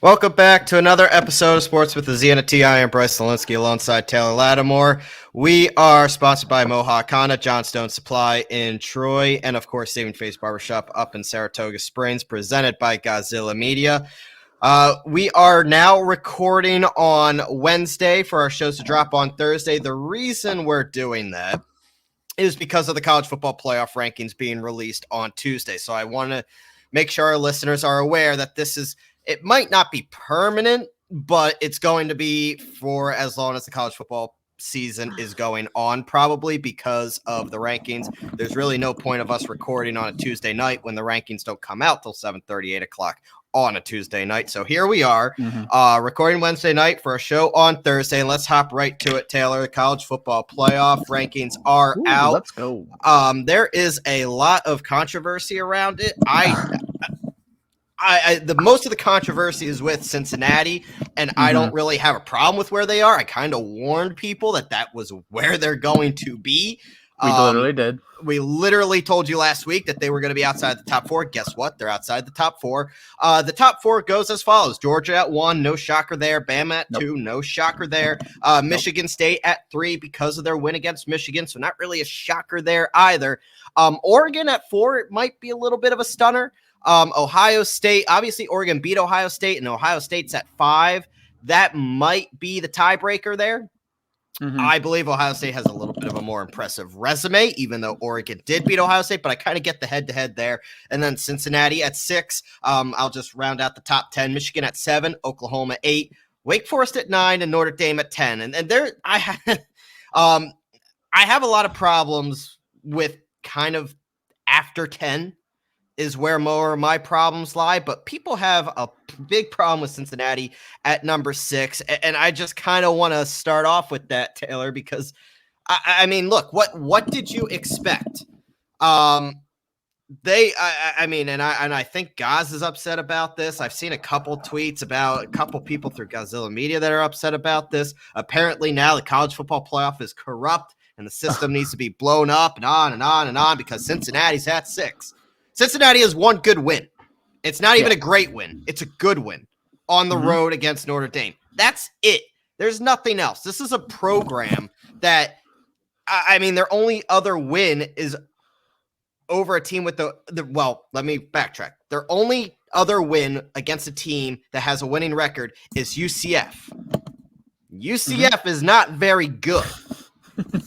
Welcome back to another episode of Sports with the Z and a T. I am Bryce Taylor alongside Taylor Lattimore. We are sponsored by Mohawk Honda, Johnstone Supply in Troy, and of course Saving Face Barbershop up in Saratoga Springs, presented by Gozilla Media. We are now recording on Wednesday for our shows to drop on Thursday. The reason we're doing that is because of the college football playoff rankings being released on Tuesday. So I want to make sure our listeners are aware that it might not be permanent, but it's going to be for as long as the college football season is going on, probably because of the rankings. There's really no point of us recording on a Tuesday night when the rankings don't come out till 7:30, 8 o'clock on a Tuesday night. So here we are, recording Wednesday night for a show on Thursday. And let's hop right to it, Taylor. The college football playoff rankings are out. Let's go. There is a lot of controversy around it. The most of the controversy is with Cincinnati, and I don't really have a problem with where they are. I kind of warned people that was where they're going to be. We literally did. We literally told you last week that they were going to be outside the top four. Guess what? They're outside the top four. The top four goes as follows. Georgia at 1, no shocker there. Bama at 2, no shocker there. Michigan State at 3 because of their win against Michigan, so not really a shocker there either. Oregon at 4, it might be a little bit of a stunner. Ohio State, obviously Oregon beat Ohio State, and Ohio State's at 5. That might be the tiebreaker there. I believe Ohio State has a little bit of a more impressive resume, even though Oregon did beat Ohio State, but I kind of get the head-to-head there. And then Cincinnati at 6. I'll just round out the top 10. Michigan at 7, Oklahoma 8, Wake Forest at 9, and Notre Dame at 10. And there, I have a lot of problems with kind of after 10. Is where more of my problems lie, but people have a big problem with Cincinnati at number 6, and I just kind of want to start off with that, Taylor, because I mean, look, what did you expect? I think Goz is upset about this. I've seen a couple tweets about a couple people through Gozilla Media that are upset about this. Apparently now the college football playoff is corrupt, and the system needs to be blown up and on and on and on because Cincinnati's at 6. Cincinnati has one good win. It's not even a great win. It's a good win on the road against Notre Dame. That's it. There's nothing else. This is a program that, their only other win is over a team with well, let me backtrack. Their only other win against a team that has a winning record is UCF. UCF is not very good.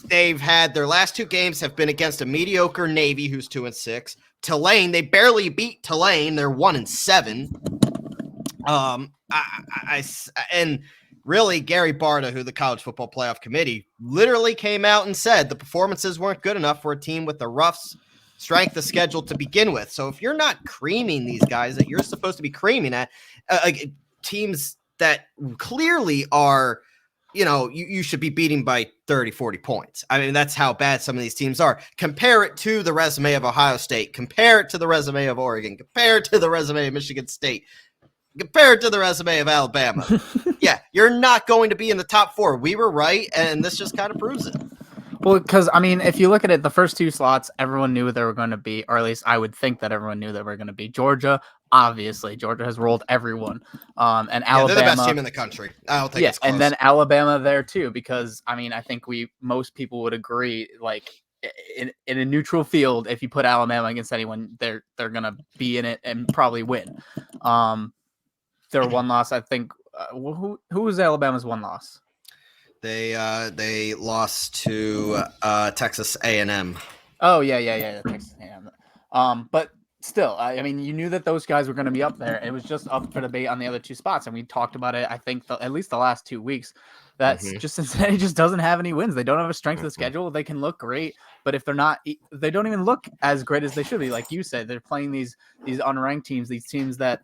They've had their last 2 games have been against a mediocre Navy who's 2-6. Tulane, they barely beat Tulane. They're 1-7. And really, Gary Barta, who the College Football Playoff Committee, literally came out and said the performances weren't good enough for a team with a rough strength of schedule to begin with. So if you're not creaming these guys that you're supposed to be creaming at, teams that clearly are, you should be beating by 30, 40 points. I mean, that's how bad some of these teams are. Compare it to the resume of Ohio State. Compare it to the resume of Oregon. Compare it to the resume of Michigan State. Compare it to the resume of Alabama. Yeah, you're not going to be in the top 4. We were right, and this just kind of proves it. Well, because, if you look at it, the first 2 slots, everyone knew they were going to be, or at least I would think that everyone knew they were going to be. Georgia, obviously. Georgia has rolled everyone. And Alabama. They're the best team in the country. I don't think it's close. And then Alabama there, too, because, I think most people would agree, like, in a neutral field, if you put Alabama against anyone, they're going to be in it and probably win. Their one loss, I think, who was Alabama's one loss? They lost to Texas A&M. Oh yeah, Texas A&M. But still, you knew that those guys were going to be up there. It was just up for debate on the other 2 spots, and we talked about it. I think at least the last 2 weeks. That's just Cincinnati just doesn't have any wins. They don't have a strength of the schedule. They can look great, but if they're not, they don't even look as great as they should be. Like you said, they're playing these unranked teams, these teams that,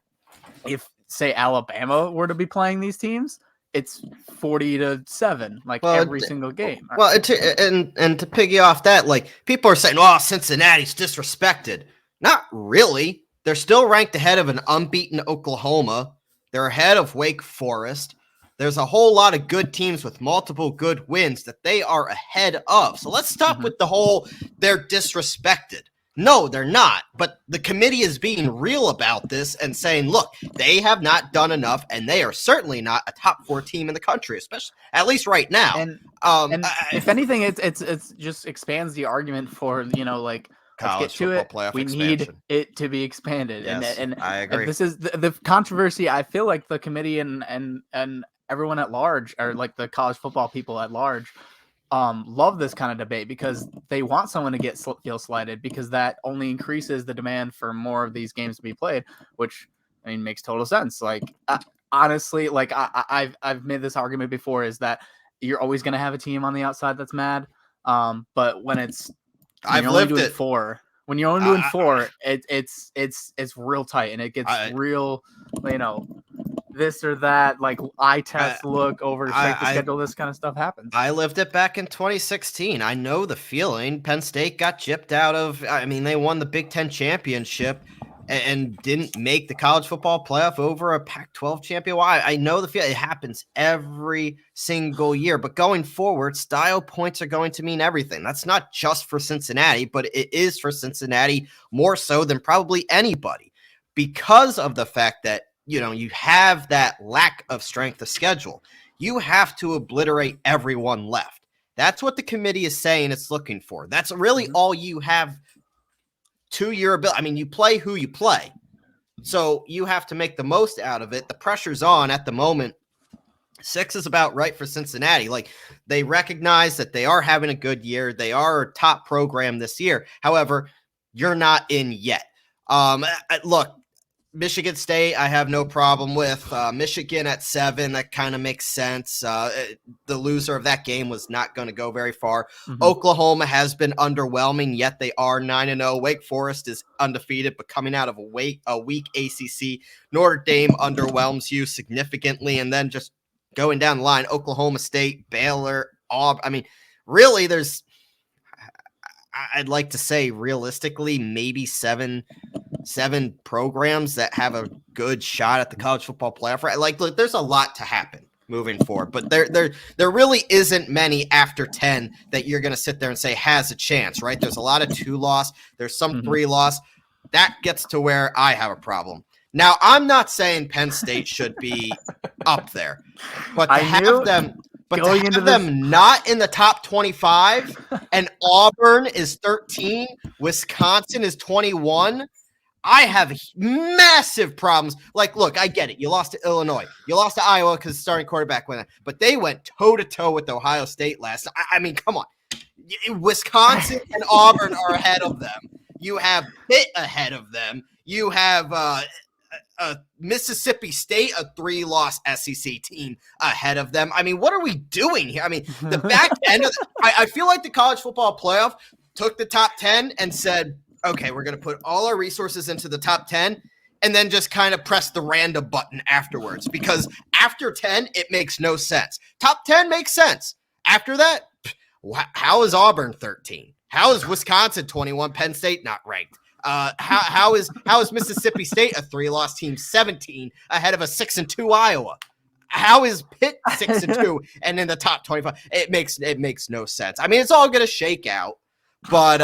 if say Alabama were to be playing these teams, it's 40-7, every single game. Well, and to piggy off that, people are saying, "Oh, Cincinnati's disrespected." Not really. They're still ranked ahead of an unbeaten Oklahoma. They're ahead of Wake Forest. There's a whole lot of good teams with multiple good wins that they are ahead of. So let's stop with the whole they're disrespected. No, they're not. But the committee is being real about this and saying, look, they have not done enough, and they are certainly not a top 4 team in the country, especially at least right now. And if anything, it's just expands the argument for, like, let's get to it. Playoff we expansion. Need it to be expanded. Yes, and I agree. This is the controversy. I feel like the committee and everyone at large, or like the college football people at large, love this kind of debate because they want someone to feel slighted, because that only increases the demand for more of these games to be played, which, I mean, makes total sense. Like, honestly, like I've made this argument before, is that you're always going to have a team on the outside that's mad. But when I've lived it. When you're only doing 4, it's real tight, and it gets real, this or that, like eye test, look over strength of schedule, this kind of stuff happens. I lived it back in 2016. I know the feeling. Penn State got gypped out of, I mean, they won the Big Ten championship and didn't make the college football playoff over a Pac-12 champion. I know the feeling. It happens every single year, but going forward, style points are going to mean everything. That's not just for Cincinnati, but it is for Cincinnati more so than probably anybody, because of the fact that, you have that lack of strength of schedule. You have to obliterate everyone left. That's what the committee is saying it's looking for. That's really all you have to your ability. I mean, you play who you play. So you have to make the most out of it. The pressure's on at the moment. 6 is about right for Cincinnati. Like, they recognize that they are having a good year. They are a top program this year. However, you're not in yet. Look, Michigan State, I have no problem with. Michigan at 7, that kind of makes sense. The loser of that game was not going to go very far. Mm-hmm. Oklahoma has been underwhelming, yet they are 9-0. Wake Forest is undefeated, but coming out of a weak ACC. Notre Dame underwhelms you significantly, and then just going down the line, Oklahoma State, Baylor, Auburn. I mean, really, I'd like to say realistically, maybe seven programs that have a good shot at the college football playoff. Right? Like, look, there's a lot to happen moving forward, but there really isn't many after 10 that you're going to sit there and say has a chance, right? There's a lot of 2-loss. There's some 3-loss. That gets to where I have a problem. Now, I'm not saying Penn State should be up there, but to have them not in the top 25 and Auburn is 13, Wisconsin is 21, I have massive problems. Like, look, I get it. You lost to Illinois. You lost to Iowa because the starting quarterback went out. But they went toe-to-toe with Ohio State last night. I mean, come on. Wisconsin and Auburn are ahead of them. You have Pitt ahead of them. You have Mississippi State, a 3-loss SEC team, ahead of them. I mean, what are we doing here? I mean, the back end of I feel like the college football playoff took the top 10 and said, okay, we're going to put all our resources into the top 10 and then just kind of press the random button afterwards, because after 10, it makes no sense. Top 10 makes sense. After that, how is Auburn 13? How is Wisconsin 21? Penn State not ranked. How is Mississippi State, a 3-loss team, 17 ahead of a 6-2 Iowa? How is Pitt 6-2 and in the top 25? It makes no sense. I mean, it's all going to shake out, but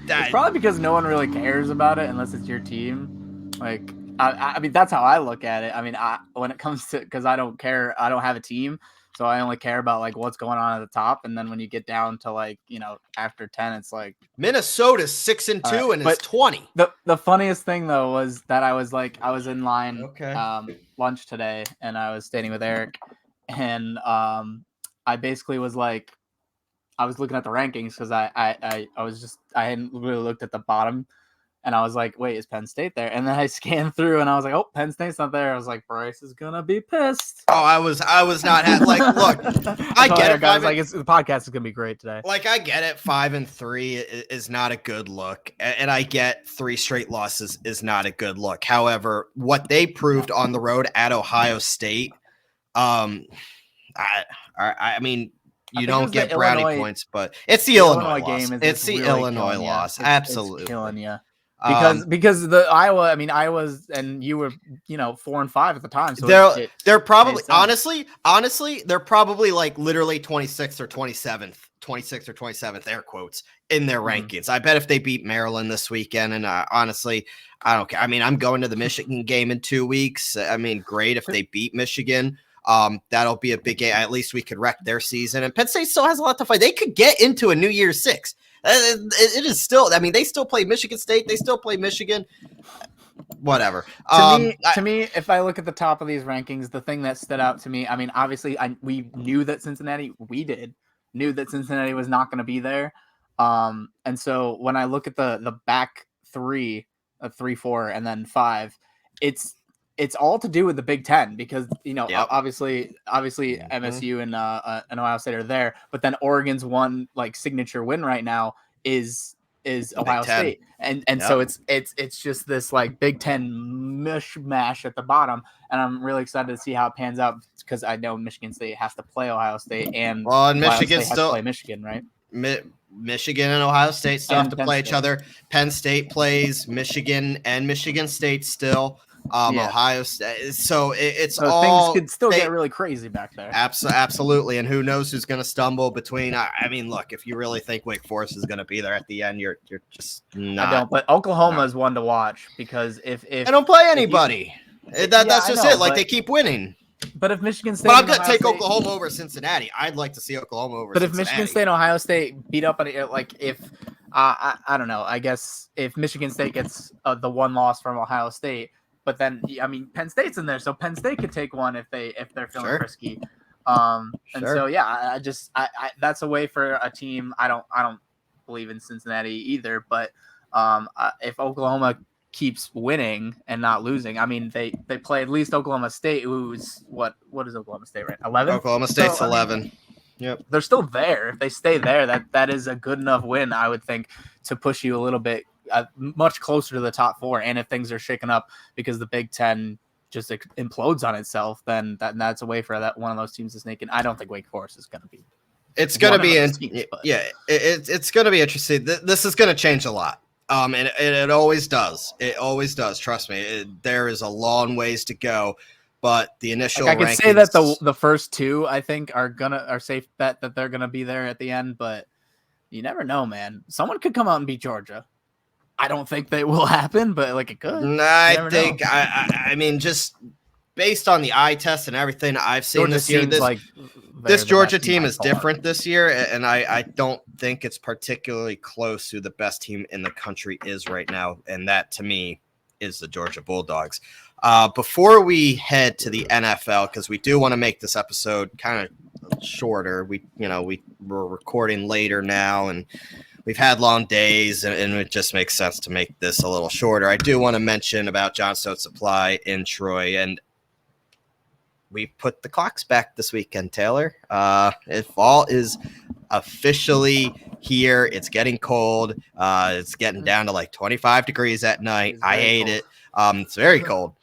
it's probably because no one really cares about it unless it's your team. Like, I mean, that's how I look at it. I mean, when it comes to, because I don't care, I don't have a team, so I only care about like what's going on at the top. And then when you get down to like, after 10, it's like Minnesota's 6-2 and it's 20. The funniest thing though was that I was in line lunch today, and I was standing with Eric, and I basically was like, I was looking at the rankings because I hadn't really looked at the bottom, and I was like, wait, is Penn State there? And then I scanned through, and I was like, oh, Penn State's not there. I was like, Bryce is gonna be pissed. Oh, I was not like, look, I get it. Guys, like, the podcast is gonna be great today. Like, I get it. 5-3 is not a good look, and I get 3 straight losses is not a good look. However, what they proved on the road at Ohio State, I mean. You don't get brownie points, but it's the Illinois loss. It's the Illinois loss. Absolutely. It's killing you. Because the Iowa's and you were 4-5 at the time, so they're probably honestly they're probably like literally 26th or 27th air quotes in their rankings. I bet if they beat Maryland this weekend, and honestly, I don't care. I mean, I'm going to the Michigan game in 2 weeks. I mean, great if they beat Michigan. That'll be a big game. At least we could wreck their season. And Penn State still has a lot to fight. They could get into a New Year's Six. It is still. I mean, they still play Michigan State. They still play Michigan. Whatever. To me, if I look at the top of these rankings, the thing that stood out to me, I mean, obviously, we knew that Cincinnati. Knew that Cincinnati was not going to be there. And so when I look at the back three, 3, 4, and then 5, it's all to do with the Big Ten because obviously MSU and Ohio State are there, but then Oregon's one like signature win right now is Ohio State, and so it's just this like Big Ten mishmash at the bottom, and I'm really excited to see how it pans out because I know Michigan State has to play Ohio State, and Michigan has to play Michigan, right? Michigan and Ohio State still have to play each other. Penn State plays Michigan and Michigan State still. Ohio State. So it's all things could still get really crazy back there. Absolutely. And who knows who's going to stumble between. I mean, look, if you really think Wake Forest is going to be there at the end, you're just not. I don't. But Oklahoma is one to watch because if they don't play anybody, that's just it. Like they keep winning. But if Michigan State, but I'm going to take Oklahoma over Cincinnati. I'd like to see Oklahoma over. But Cincinnati. If Michigan State and Ohio State beat up on it, like if I don't know, I guess if Michigan State gets the one loss from Ohio State. But then, I mean, Penn State's in there, so Penn State could take one if they're feeling risky. And so, I that's a way for a team. I don't believe in Cincinnati either. But if Oklahoma keeps winning and not losing, I mean, they play at least Oklahoma State, who's what is Oklahoma State right? 11. Oklahoma State's 11. Yep, they're still there. If they stay there, that is a good enough win, I would think, to push you a little bit. Much closer to the top 4, and if things are shaken up because the Big Ten just implodes on itself, then that's a way for that one of those teams to sneak in. I don't think Wake Forest is going to be. It's going to be it's going to be interesting. This is going to change a lot, and it always does. It always does. Trust me, there is a long ways to go, but the initial. I could say that the first 2 I think are safe bet that they're gonna be there at the end, but you never know, man. Someone could come out and beat Georgia. I don't think that will happen, but like it could. I mean, just based on the eye test and everything I've seen this year, this Georgia team is different this year, and I don't think it's particularly close to the best team in the country is right now, and that to me is the Georgia Bulldogs. Before we head to the NFL, because we do want to make this episode kind of shorter, we're recording later now, and we've had long days, and it just makes sense to make this a little shorter. I do want to mention about Johnstone Supply in Troy, and we put the clocks back this weekend, Taylor. Fall is officially here. It's getting cold. It's getting down to like 25 degrees at night. I hate it. It's very cold.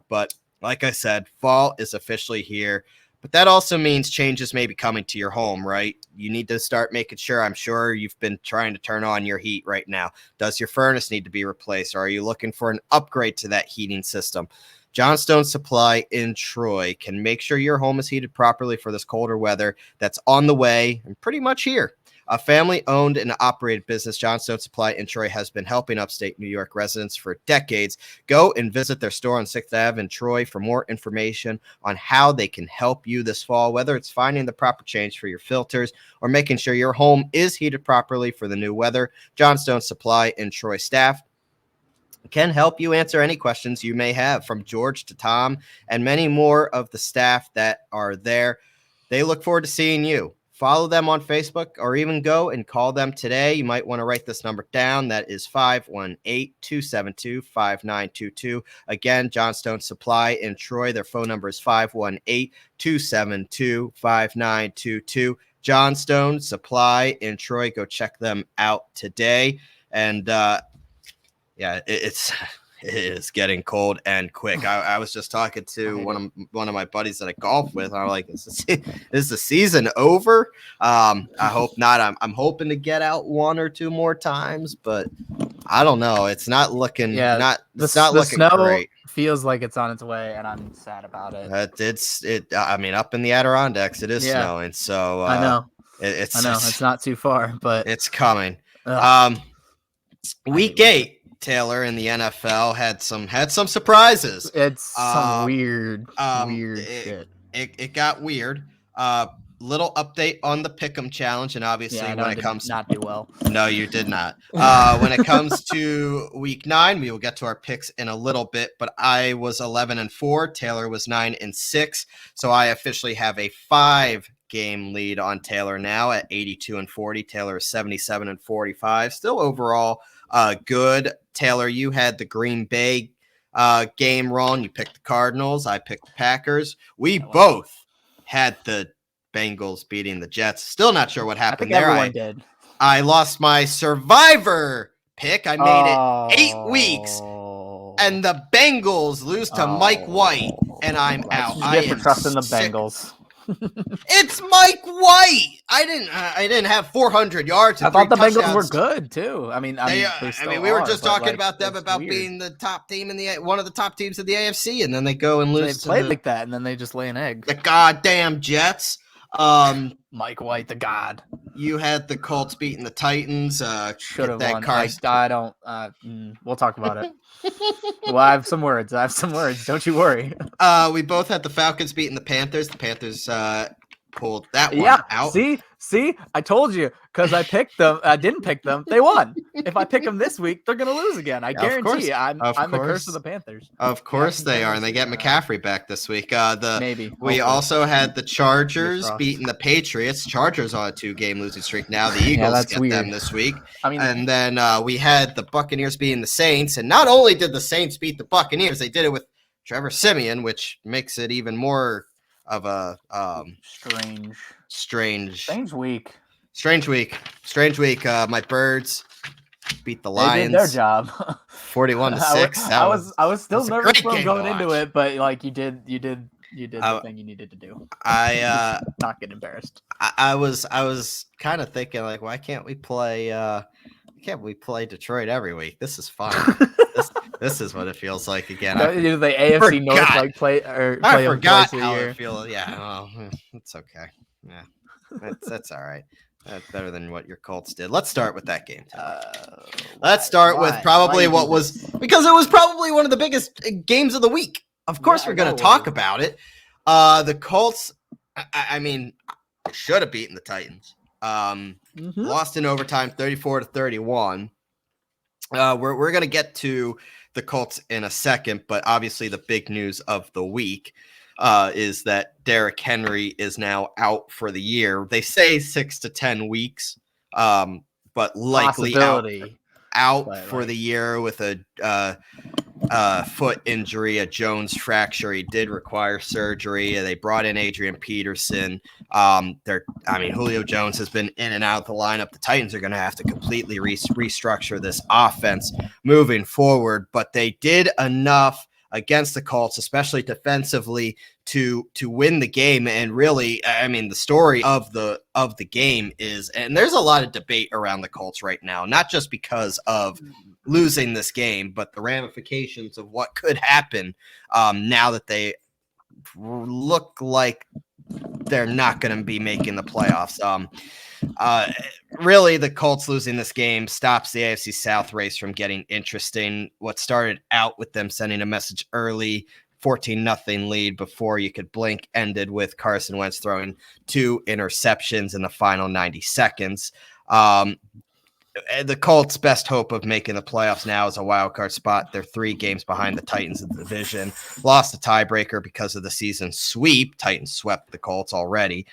But like I said, fall is officially here. But that also means changes may be coming to your home, right? You need to start making sure. I'm sure you've been trying to turn on your heat right now. Does your furnace need to be replaced? Or are you looking for an upgrade to that heating system? Johnstone Supply in Troy can make sure your home is heated properly for this colder weather that's on the way and pretty much here. A family-owned and operated business, Johnstone Supply in Troy, has been helping upstate New York residents for decades. Go and visit their store on 6th Ave in Troy for more information on how they can help you this fall, whether it's finding the proper change for your filters or making sure your home is heated properly for the new weather. Johnstone Supply in Troy staff can help you answer any questions you may have, from George to Tom and many more of the staff that are there. They look forward to seeing you. Follow them on Facebook or even go and call them today. You might want to write this number down. That is 518-272-5922. Again, Johnstone Supply in Troy. Their phone number is 518-272-5922. Johnstone Supply in Troy. Go check them out today. And it is getting cold and quick. I was just talking to one of my buddies that I golf with. I'm like, is the season over? I hope not. I'm hoping to get out 1 or 2 more times, but I don't know. It's not looking the looking snow great. Feels like it's on its way, and I'm sad about it. I mean, up in the Adirondacks, it is snowing. So I know. it's not too far, but it's coming. Ugh. Week 8, Taylor, in the NFL had some surprises. It's some weird shit. It got weird. Little update on the Pick'em challenge, and obviously when it comes not do well. No, you did not. When it comes to week 9, we will get to our picks in a little bit, but I was 11-4. Taylor was 9-6. So I officially have a 5-game lead on Taylor now at 82-40. Taylor is 77-45. Still overall good. Taylor, you had the Green Bay game wrong. You picked the Cardinals. I picked the Packers. We both had the Bengals beating the Jets. Still not sure what happened there. Everyone did. I lost my survivor pick. I made it 8 weeks, and the Bengals lose to Mike White, and I'm out. I am trusting the Bengals. It's Mike White. I didn't have 400 yards. I thought the Bengals were good too. I mean, we were just talking about them about being the top team in one of the top teams of the AFC, and then they go and lose. They play like that, and then they just lay an egg. The goddamn Jets. Mike White, the god. You had the Colts beating the Titans. Should have won. I don't. We'll talk about it. Well, I have some words. Don't you worry. We both had the Falcons beating the Panthers. The Panthers pulled that one out. See, I told you because I picked them. I didn't pick them. They won. If I pick them this week, they're gonna lose again. I guarantee. I'm the curse of the Panthers. Of course they are, and they get McCaffrey back this week. Maybe we also had the Chargers beating the Patriots. Chargers on a 2-game losing streak now. The Eagles get them this week. I mean, and then we had the Buccaneers beating the Saints, and not only did the Saints beat the Buccaneers, they did it with Trevor Siemian, which makes it even more of a strange week. My Birds beat the Lions. They did their job. 41-6. I was still nervous from going into it, but like you did the thing you needed to do. I not get embarrassed. I was kind of thinking like, why can't we play Detroit every week? This is fun. This is what it feels like again. The AFC North like play I forgot how it feels. Yeah, well, it's okay. Yeah, that's all right. That's better than what your Colts did. Let's start with that game. Let's start with probably because it was probably one of the biggest games of the week. Of course, we're going to talk about it. The Colts, I mean, should have beaten the Titans. Lost in overtime, 34-31. We're going to get to the Colts in a second, but obviously the big news of the week is that Derrick Henry is now out for the year. They say 6 to 10 weeks, but likely out for the year with a foot injury, a Jones fracture. He did require surgery. They brought in Adrian Peterson. Julio Jones has been in and out of the lineup. The Titans are going to have to completely restructure this offense moving forward, but they did enough against the Colts, especially defensively, to win the game. And really, I mean, the story of the game is, and there's a lot of debate around the Colts right now, not just because of losing this game, but the ramifications of what could happen now that they look like they're not going to be making the playoffs. Really, the Colts losing this game stops the AFC South race from getting interesting. What started out with them sending a message early, 14-0 lead before you could blink, ended with Carson Wentz throwing 2 interceptions in the final 90 seconds. The Colts' best hope of making the playoffs now is a wild card spot. They're 3 games behind the Titans in the division. Lost a tiebreaker because of the season sweep. Titans swept the Colts already.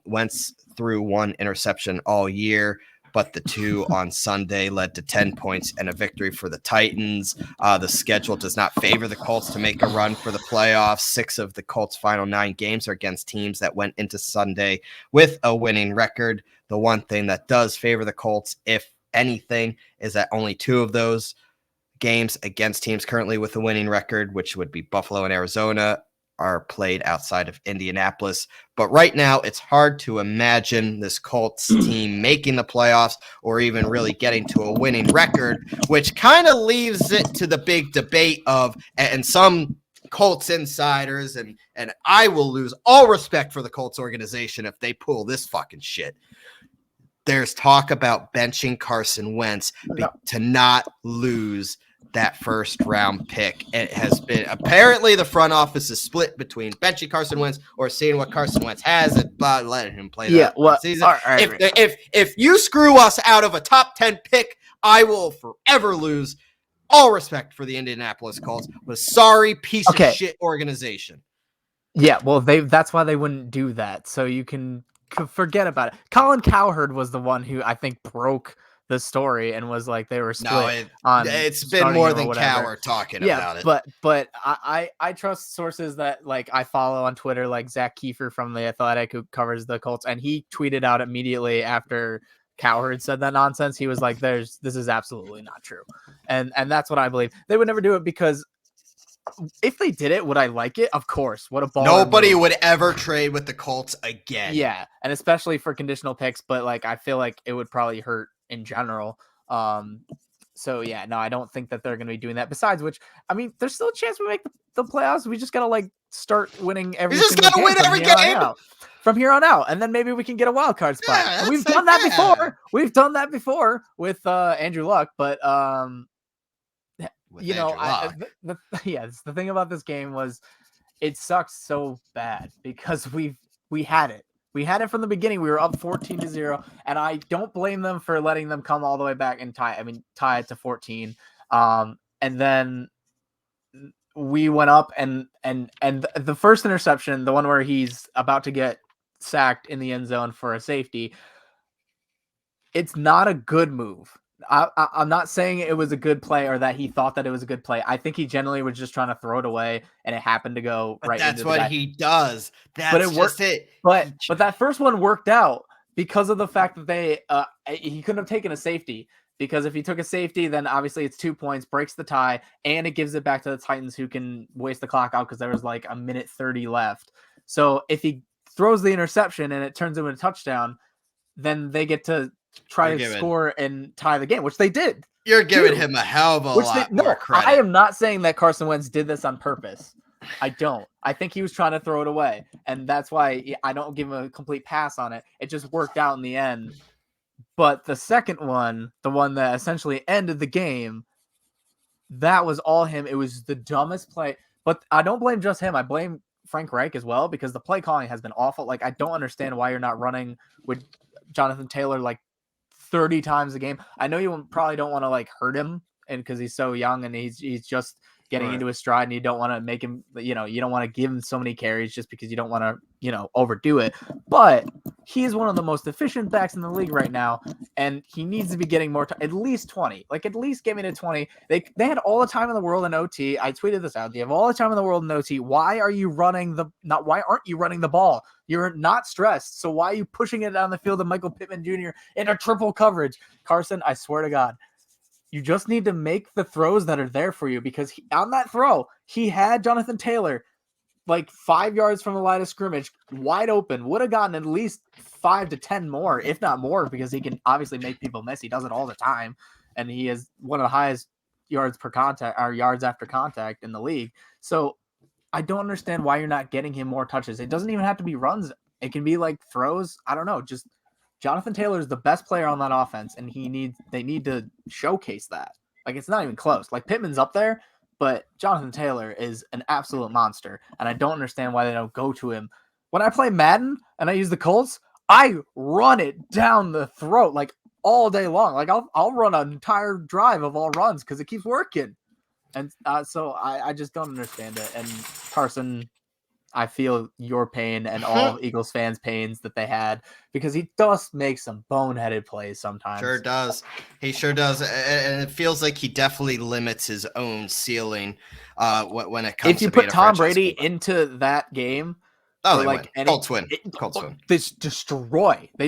Wentz threw 1 interception all year, but the 2 on Sunday led to 10 points and a victory for the Titans. The schedule does not favor the Colts to make a run for the playoffs. 6 of the Colts' final 9 games are against teams that went into Sunday with a winning record. The one thing that does favor the Colts, if anything, is that only 2 of those games against teams currently with a winning record, which would be Buffalo and Arizona, are played outside of Indianapolis. But right now, it's hard to imagine this Colts team making the playoffs or even really getting to a winning record, which kind of leaves it to the big debate of, and some Colts insiders, and I will lose all respect for the Colts organization if they pull this fucking shit. There's talk about benching Carson Wentz to not lose that first round pick. It has been apparently the front office is split between benching Carson Wentz or seeing what Carson Wentz has and letting him play that season. If you screw us out of a top 10 pick, I will forever lose all respect for the Indianapolis Colts. But sorry, piece of shit organization. Yeah, well, that's why they wouldn't do that. So you can forget about it. Colin Cowherd was the one who I think broke the story and was like they were split. It's been more than Cowherd talking about it. But I trust sources that like I follow on Twitter, like Zach Kiefer from The Athletic, who covers the Colts, and he tweeted out immediately after Cowherd said that nonsense. He was like, this is absolutely not true. And that's what I believe. They would never do it because if they did it, would I like it? Of course. What a ball. Nobody would ever trade with the Colts again. Yeah, and especially for conditional picks, but like I feel like it would probably hurt in general. So yeah, no, I don't think that they're going to be doing that. Besides which, I mean, there's still a chance we make the playoffs. We just got to like start winning every game from here on out, and then maybe we can get a wild card spot. Yeah, we've done that before. We've done that before with Andrew Luck, but you know, the thing about this game was it sucks so bad because we had it. We had it from the beginning. We were up 14-0, and I don't blame them for letting them come all the way back and tie it to 14. And then we went up and the first interception, the one where he's about to get sacked in the end zone for a safety, it's not a good move. I'm not saying it was a good play or that he thought that it was a good play. I think he generally was just trying to throw it away, and it happened to go right. That's what he does. But it worked. But that first one worked out because of the fact that he couldn't have taken a safety, because if he took a safety, then obviously it's 2 points, breaks the tie, and it gives it back to the Titans, who can waste the clock out because there was like a minute 30 left. So if he throws the interception and it turns into a touchdown, then they get to try to score and tie the game, which they did. You're giving him a hell of a lot more credit. I am not saying that Carson Wentz did this on purpose. I don't. I think he was trying to throw it away, and that's why I don't give him a complete pass on it. It just worked out in the end. But the second one, the one that essentially ended the game, that was all him. It was the dumbest play. But I don't blame just him. I blame Frank Reich as well, because the play calling has been awful. Like, I don't understand why you're not running with Jonathan Taylor like 30 times a game. I know you probably don't want to like hurt him, and because he's so young and he's just getting into his stride, and you don't want to make him, you don't want to give him so many carries just because you don't want to, overdo it. But he's one of the most efficient backs in the league right now, and he needs to be getting more at least 20. Like, at least give me to 20. They had all the time in the world in OT. I tweeted this out. They have all the time in the world in OT. Why aren't you running the ball? You're not stressed. So why are you pushing it down the field to Michael Pittman Jr. in a triple coverage? Carson, I swear to God, you just need to make the throws that are there for you, because on that throw, he had Jonathan Taylor like 5 yards from the line of scrimmage, wide open, would have gotten at least 5 to 10 more, if not more, because he can obviously make people miss. He does it all the time, and he is one of the highest yards per contact or yards after contact in the league. So I don't understand why you're not getting him more touches. It doesn't even have to be runs. It can be like throws. I don't know. Just Jonathan Taylor is the best player on that offense, and they need to showcase that. Like, it's not even close. Like, Pittman's up there, but Jonathan Taylor is an absolute monster, and I don't understand why they don't go to him. When I play Madden and I use the Colts, I run it down the throat like all day long. Like, I'll run an entire drive of all runs because it keeps working. And so I just don't understand it. And Carson, I feel your pain and all Eagles fans' pains that they had, because he does make some boneheaded plays sometimes. Sure does. He sure does. And it feels like he definitely limits his own ceiling when it comes to if you put Tom Brady into that game. Oh, Colts win. They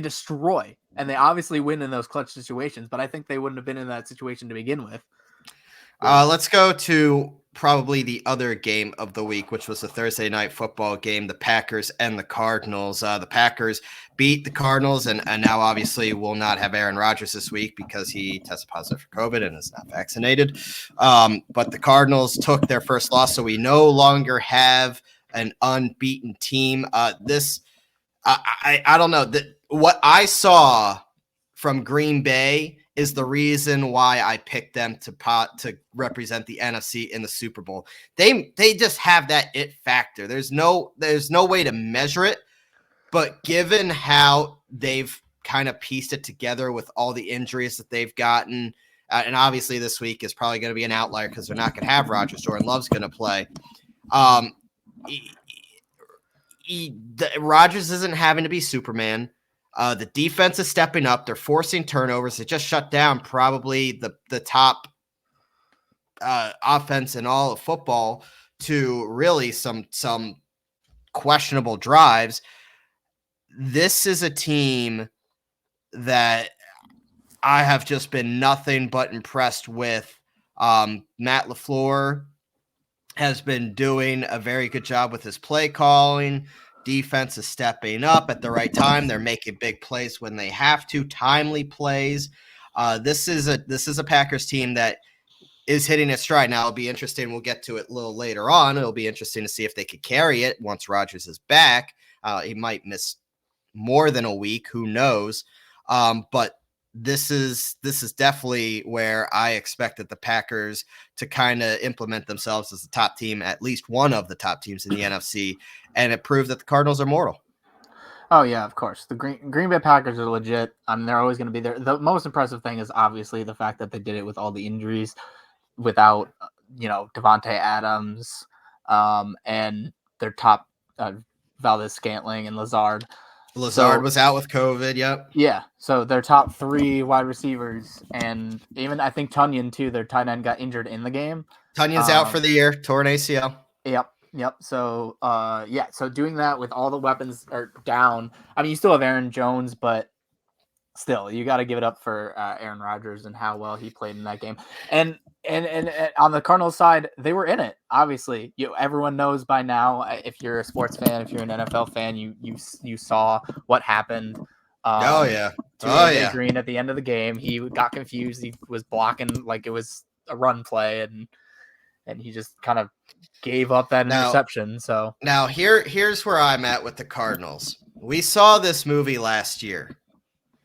destroy. And they obviously win in those clutch situations, but I think they wouldn't have been in that situation to begin with. Let's go to probably the other game of the week, which was the Thursday night football game, the Packers and the Cardinals. The Packers beat the Cardinals, and now obviously will not have Aaron Rodgers this week because he tested positive for COVID and is not vaccinated. But the Cardinals took their first loss, so we no longer have an unbeaten team. I don't know. What I saw from Green Bay is the reason why I picked them to represent the NFC in the Super Bowl. They just have that it factor. There's no way to measure it, but given how they've kind of pieced it together with all the injuries that they've gotten, and obviously this week is probably going to be an outlier because they're not going to have Rodgers. Jordan Love's going to play. Rodgers isn't having to be Superman. The defense is stepping up. They're forcing turnovers. They just shut down probably the top offense in all of football to really some questionable drives. This is a team that I have just been nothing but impressed with. Matt LaFleur has been doing a very good job with his play calling. Defense is stepping up at the right time. They're making big plays when they have to, timely plays. This is a Packers team that is hitting its stride. Now it'll be interesting. We'll get to it a little later on. It'll be interesting to see if they could carry it once Rodgers is back. He might miss more than a week. Who knows? But this is definitely where I expected the Packers to kind of implement themselves as the top team, at least one of the top teams in the NFC, and it proved that the Cardinals are mortal. Oh yeah, of course. The Green Bay Packers are legit. They're always going to be there. The most impressive thing is obviously the fact that they did it with all the injuries, without Devontae Adams, and their top Valdez-Scantling and Lazard. Lazard was out with COVID. Yep. Yeah. So their top three wide receivers, and even I think Tunyon too, their tight end, got injured in the game. Tunyon's out for the year, torn ACL. Yep. So so doing that with all the weapons are down. I mean, you still have Aaron Jones, but still, you got to give it up for Aaron Rodgers and how well he played in that game. And on the Cardinals side, they were in it. Obviously, everyone knows by now. If you're a sports fan, if you're an NFL fan, you saw what happened. Green at the end of the game, he got confused. He was blocking like it was a run play, and he just kind of gave up that interception. So now here's where I'm at with the Cardinals. We saw this movie last year.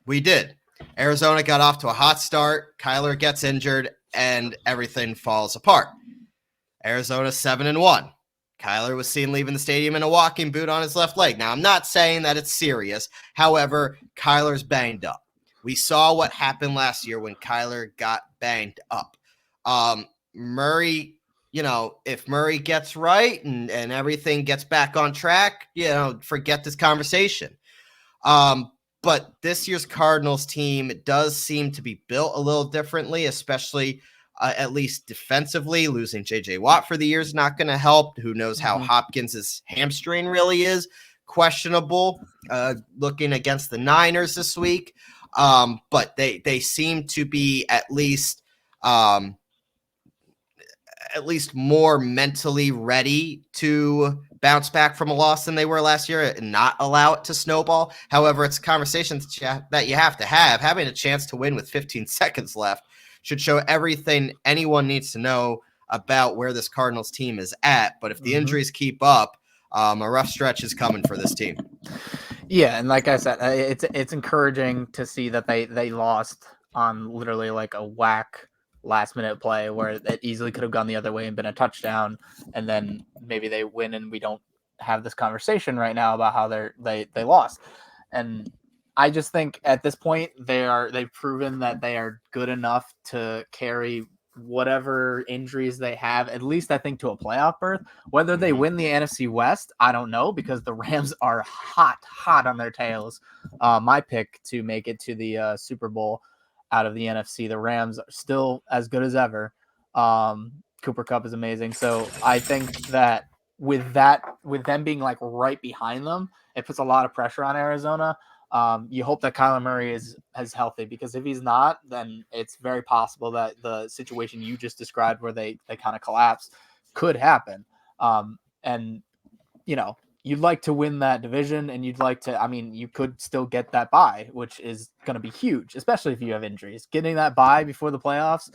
We did. Arizona got off to a hot start. Kyler gets injured, and everything falls apart. Arizona 7-1. Kyler was seen leaving the stadium in a walking boot on his left leg. Now, I'm not saying that it's serious. However, Kyler's banged up. We saw what happened last year when Kyler got banged up. Murray, if Murray gets right and everything gets back on track, forget this conversation. But this year's Cardinals team does seem to be built a little differently, especially at least defensively. Losing J.J. Watt for the year is not going to help. Who knows how Hopkins' hamstring really is? Questionable. Looking against the Niners this week. But they seem to be at least more mentally ready to bounce back from a loss than they were last year and not allow it to snowball. However, it's conversations that you have to have. Having a chance to win with 15 seconds left should show everything anyone needs to know about where this Cardinals team is at. But if the injuries keep up, a rough stretch is coming for this team. Yeah, and like I said, it's encouraging to see that they lost on literally like a whack last-minute play where it easily could have gone the other way and been a touchdown, and then maybe they win and we don't have this conversation right now about how they lost. And I just think at this point they've proven that they are good enough to carry whatever injuries they have, at least I think, to a playoff berth. Whether they win the NFC West, I don't know, because the Rams are hot on their tails. My pick to make it to the Super Bowl out of the NFC, the Rams are still as good as ever. Cooper Kupp is amazing. So I think that with them being like right behind them, it puts a lot of pressure on Arizona. You hope that Kyler Murray is healthy, because if he's not, then it's very possible that the situation you just described where they kind of collapse could happen. And you'd like to win that division, and you'd like to. I mean, you could still get that bye, which is going to be huge, especially if you have injuries. Getting that bye before the playoffs,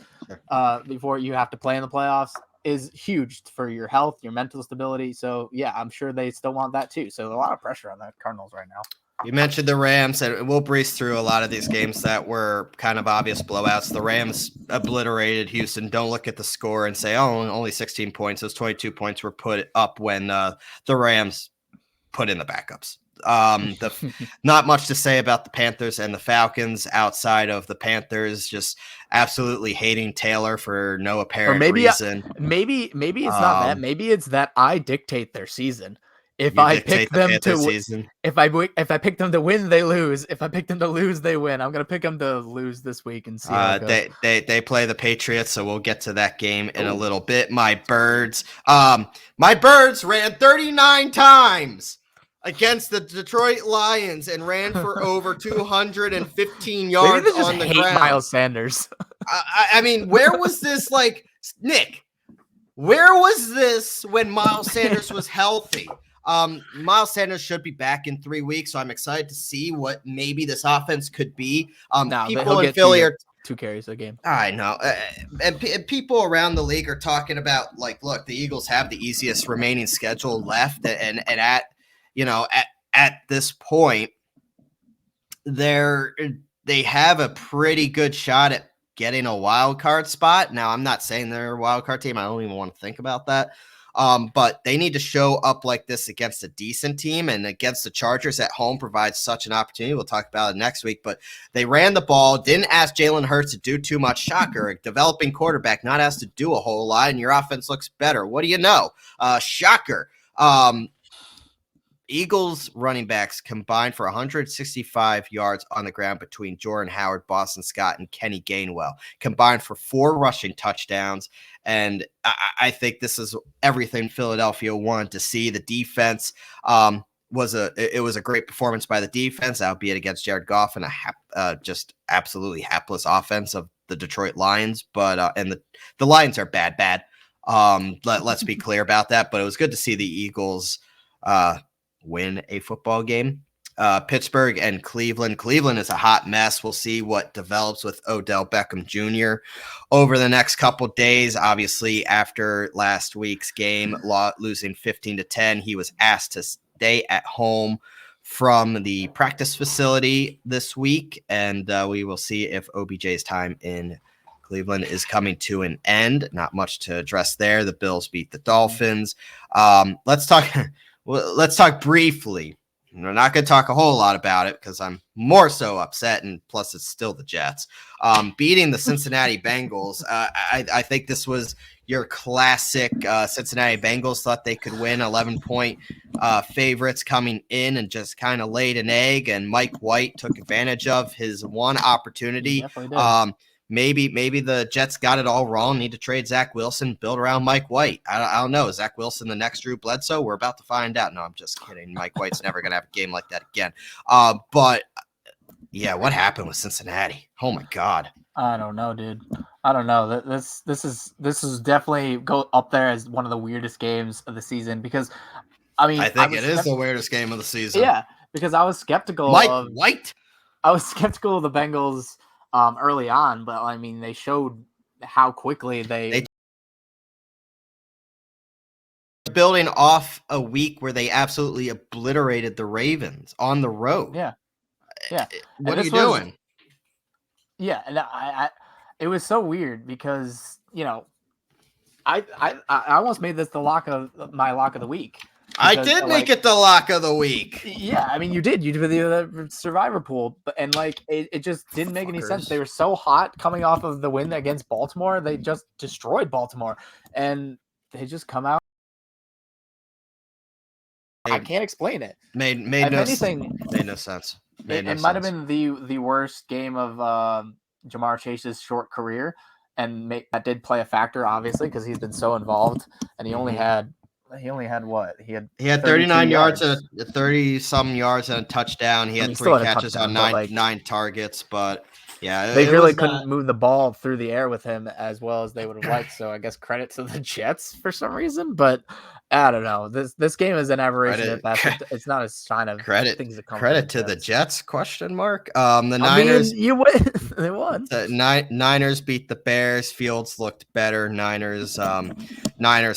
before you have to play in the playoffs, is huge for your health, your mental stability. So yeah, I'm sure they still want that too. So a lot of pressure on the Cardinals right now. You mentioned the Rams, and we'll breeze through a lot of these games that were kind of obvious blowouts. The Rams obliterated Houston. Don't look at the score and say, oh, only 16 points. Those 22 points were put up when the Rams put in the backups. Not much to say about the Panthers and the Falcons outside of the Panthers just absolutely hating Taylor for no apparent reason. Maybe it's not that. Maybe it's that I dictate their season. If I pick them to if I pick them to win, they lose. If I pick them to lose, they win. I'm gonna pick them to lose this week and see how it goes. They play the Patriots, so we'll get to that game in a little bit. My birds ran 39 times against the Detroit Lions and ran for over 215 yards on the ground. Miles Sanders. I mean, where was this, Nick? Where was this when Miles Sanders was healthy? Miles Sanders should be back in 3 weeks, so I'm excited to see what maybe this offense could be. People in Philly are 2 carries a game. I know, and people around the league are talking about look, the Eagles have the easiest remaining schedule left, and at this point, they have a pretty good shot at getting a wild card spot. Now, I'm not saying they're a wild card team. I don't even want to think about that. But they need to show up like this against a decent team, and against the Chargers at home provides such an opportunity. We'll talk about it next week, but they ran the ball, didn't ask Jalen Hurts to do too much. Shocker, a developing quarterback, not asked to do a whole lot, and your offense looks better. What do you know? Shocker. Eagles running backs combined for 165 yards on the ground between Jordan Howard, Boston Scott, and Kenny Gainwell, combined for 4 rushing touchdowns. And I think this is everything Philadelphia wanted to see. The defense was a great performance by the defense, albeit against Jared Goff and a just absolutely hapless offense of the Detroit Lions. But and the Lions are bad. Let's be clear about that. But it was good to see the Eagles win a football game. Pittsburgh and Cleveland. Cleveland is a hot mess. We'll see what develops with Odell Beckham Jr. over the next couple days. Obviously, after last week's game, losing 15-10, he was asked to stay at home from the practice facility this week, and we will see if OBJ's time in Cleveland is coming to an end. Not much to address there. The Bills beat the Dolphins. Let's talk briefly. We're not going to talk a whole lot about it because I'm more so upset, and plus it's still the Jets. Beating the Cincinnati Bengals, I think this was your classic Cincinnati Bengals thought they could win, 11-point favorites coming in and just kind of laid an egg, and Mike White took advantage of his one opportunity. Maybe the Jets got it all wrong. Need to trade Zach Wilson, build around Mike White. I don't know. Is Zach Wilson the next Drew Bledsoe? We're about to find out. No, I'm just kidding. Mike White's never going to have a game like that again. But yeah, what happened with Cincinnati? Oh my God. I don't know, dude. I don't know. This is definitely go up there as one of the weirdest games of the season because, I mean, I think it is the weirdest game of the season. Yeah, because I was skeptical Mike White. I was skeptical of the Bengals early on, but I mean, they showed how quickly they building off a week where they absolutely obliterated the Ravens on the road. Yeah. What are you doing? Yeah, and I it was so weird because I almost made this my lock of the week. I did make it the lock of the week. Yeah, I mean, you did. You did the survivor pool, and it just didn't make any sense. They were so hot coming off of the win against Baltimore. They just destroyed Baltimore, and they just come out. I can't explain it. Made no sense. It might have been the worst game of Jamar Chase's short career, and that did play a factor, obviously, because he's been so involved, and he only had what? He had 39 yards and 30 some yards and a touchdown. He had 3 catches on nine targets, but Yeah, They it really was couldn't move the ball through the air with him as well as they would have liked. So I guess credit to the Jets for some reason, but I don't know. This game is an aberration at best. It's not a sign of things that come from credit to the Jets? Question mark. The I Niners. mean, you win. They won. The Niners beat the Bears. Fields looked better. Niners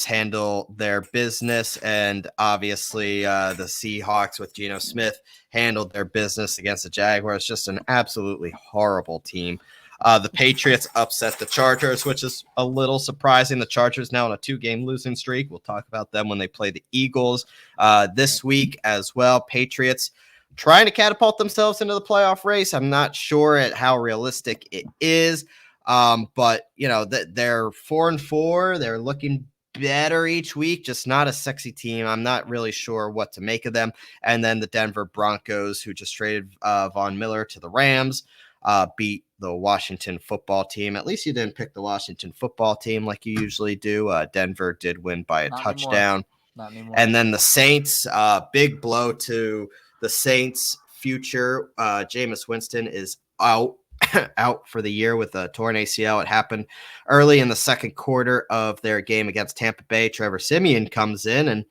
handle their business, and obviously the Seahawks with Geno Smith handled their business against the Jaguars. Just an absolutely horrible team. The Patriots upset the Chargers, which is a little surprising. The Chargers now on a 2-game losing streak. We'll talk about them when they play the Eagles this week as well. Patriots trying to catapult themselves into the playoff race. I'm not sure at how realistic it is. But they're 4-4. They're looking better each week, just not a sexy team. I'm not really sure what to make of them. And then the Denver Broncos, who just traded Von Miller to the Rams, beat the Washington football team. At least you didn't pick the Washington football team like you usually do. Denver did win by a touchdown. Not anymore. And then the Saints, big blow to the Saints' future. Jameis Winston is out for the year with a torn ACL. It happened early in the second quarter of their game against Tampa Bay. Trevor Siemian comes in, and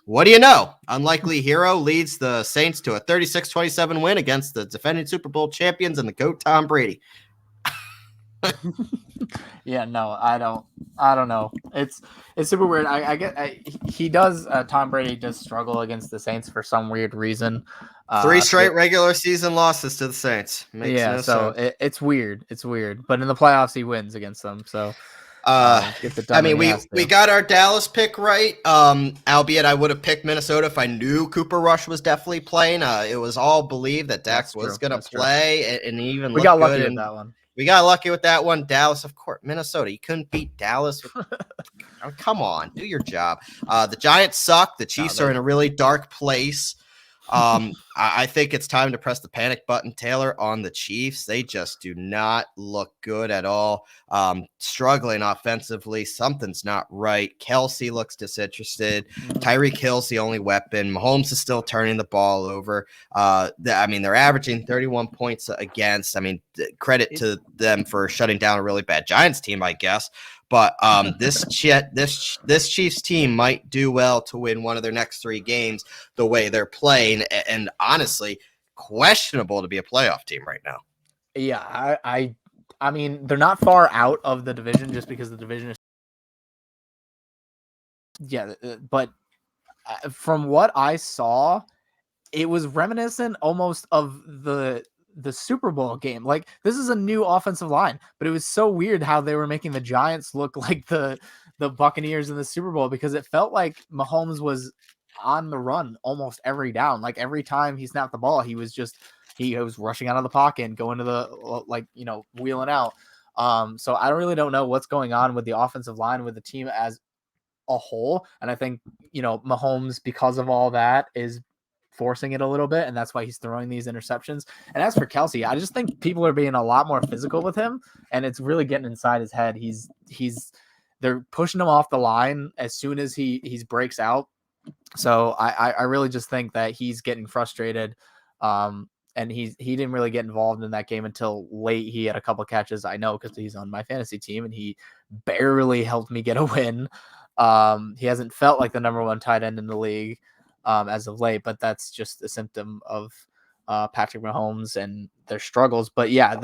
what do you know? Unlikely hero leads the Saints to a 36-27 win against the defending Super Bowl champions and the GOAT Tom Brady. Yeah, no, I don't know. It's super weird. He does. Tom Brady does struggle against the Saints for some weird reason. 3 straight regular season losses to the Saints. Makes no sense. It's weird. It's weird. But in the playoffs, he wins against them. So, we got our Dallas pick right. Albeit I would have picked Minnesota if I knew Cooper Rush was definitely playing. It was all believed that Dak was going to play, and even we got lucky with that one. We got lucky with that one. Dallas, of course. Minnesota, you couldn't beat Dallas. Come on, do your job. The Giants suck. The Chiefs are in a really dark place. I think it's time to press the panic button, Taylor, on the Chiefs. They just do not look good at all. Struggling offensively. Something's not right. Kelsey looks disinterested. Tyreek Hill's the only weapon. Mahomes is still turning the ball over. They're averaging 31 points against. Credit to them for shutting down a really bad Giants team, I guess. But this Chiefs team might do well to win one of their next 3 games the way they're playing, and honestly, questionable to be a playoff team right now. Yeah, I mean, they're not far out of the division just because the division is. Yeah, but from what I saw, it was reminiscent almost of the Super Bowl game. Like, this is a new offensive line, but it was so weird how they were making the Giants look like the Buccaneers in the Super Bowl, because it felt like Mahomes was on the run almost every down. Like, every time he snapped the ball, he was rushing out of the pocket and going to the wheeling out. So I really don't know what's going on with the offensive line with the team as a whole. And I think, Mahomes, because of all that, is forcing it a little bit, and that's why he's throwing these interceptions. And as for Kelsey, I just think people are being a lot more physical with him, and it's really getting inside his head. They're pushing him off the line as soon as he breaks out. So I really just think that he's getting frustrated. And he didn't really get involved in that game until late. He had a couple catches, I know, because he's on my fantasy team, and he barely helped me get a win. He hasn't felt like the number 1 tight end in the league as of late, but that's just a symptom of Patrick Mahomes and their struggles. But yeah,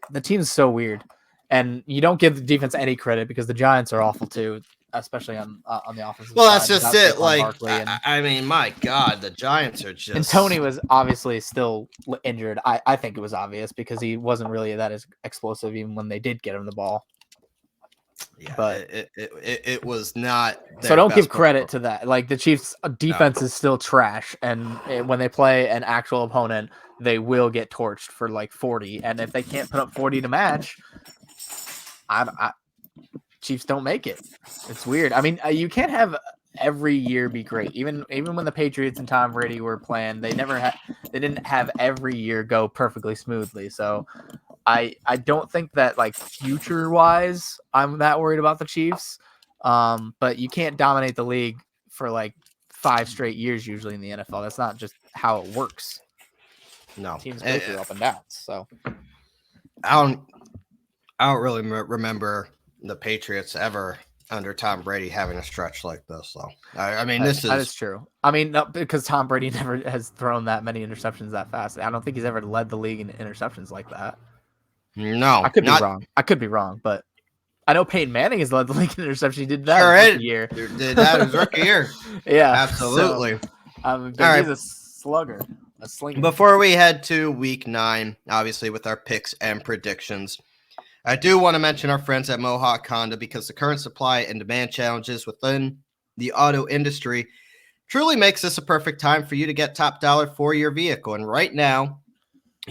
the team's so weird, and you don't give the defense any credit because the Giants are awful too, especially on the offensive side. Well, that's just it. Like, my God, the Giants are just. And Tony was obviously still injured. I think it was obvious because he wasn't really that explosive even when they did get him the ball. Yeah, but it was not. So don't give credit to that. Like, the Chiefs' defense is still trash, and when they play an actual opponent, they will get torched for like 40. And if they can't put up 40 to match, Chiefs don't make it. It's weird. I mean, you can't have every year be great. Even when the Patriots and Tom Brady were playing, they didn't have every year go perfectly smoothly. So I don't think that, like, future wise, I'm that worried about the Chiefs. But you can't dominate the league for like 5 straight years usually in the NFL. That's not just how it works. No, teams go through up and downs. So I don't really remember the Patriots ever under Tom Brady having a stretch like this, though. I mean, that is true. I mean, no, because Tom Brady never has thrown that many interceptions that fast. I don't think he's ever led the league in interceptions like that. No, I could be wrong. I could be wrong, but I know Peyton Manning has led the league in interceptions. He did that sure his rookie year. Did that his rookie year. Yeah, Absolutely. So, but all he's right. a slugger, a slinger. Before we head to week 9, obviously with our picks and predictions, I do want to mention our friends at Mohawk Honda because the current supply and demand challenges within the auto industry truly makes this a perfect time for you to get top dollar for your vehicle. And right now,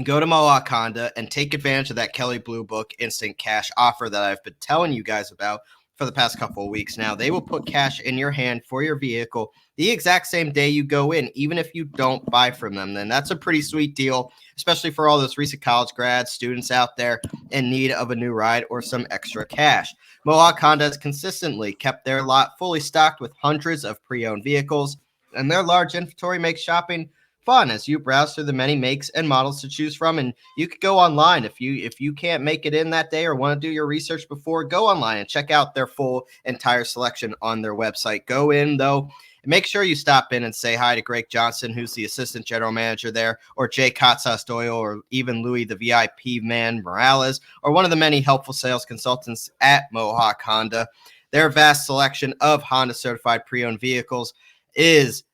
go to Mohawk Honda and take advantage of that Kelley Blue Book instant cash offer that I've been telling you guys about for the past couple of weeks now. They will put cash in your hand for your vehicle the exact same day you go in, even if you don't buy from them. Then that's a pretty sweet deal, especially for all those recent college grads, students out there in need of a new ride or some extra cash. Mohawk Honda has consistently kept their lot fully stocked with hundreds of pre-owned vehicles, and their large inventory makes shopping fun as you browse through the many makes and models to choose from. And you could go online if you can't make it in that day or want to do your research before, go online and check out their full entire selection on their website. Go in though, and make sure you stop in and say hi to Greg Johnson, who's the assistant general manager there, or Jay Kotsas Doyle, or even Louis the VIP man Morales, or one of the many helpful sales consultants at Mohawk Honda. Their vast selection of Honda certified pre-owned vehicles is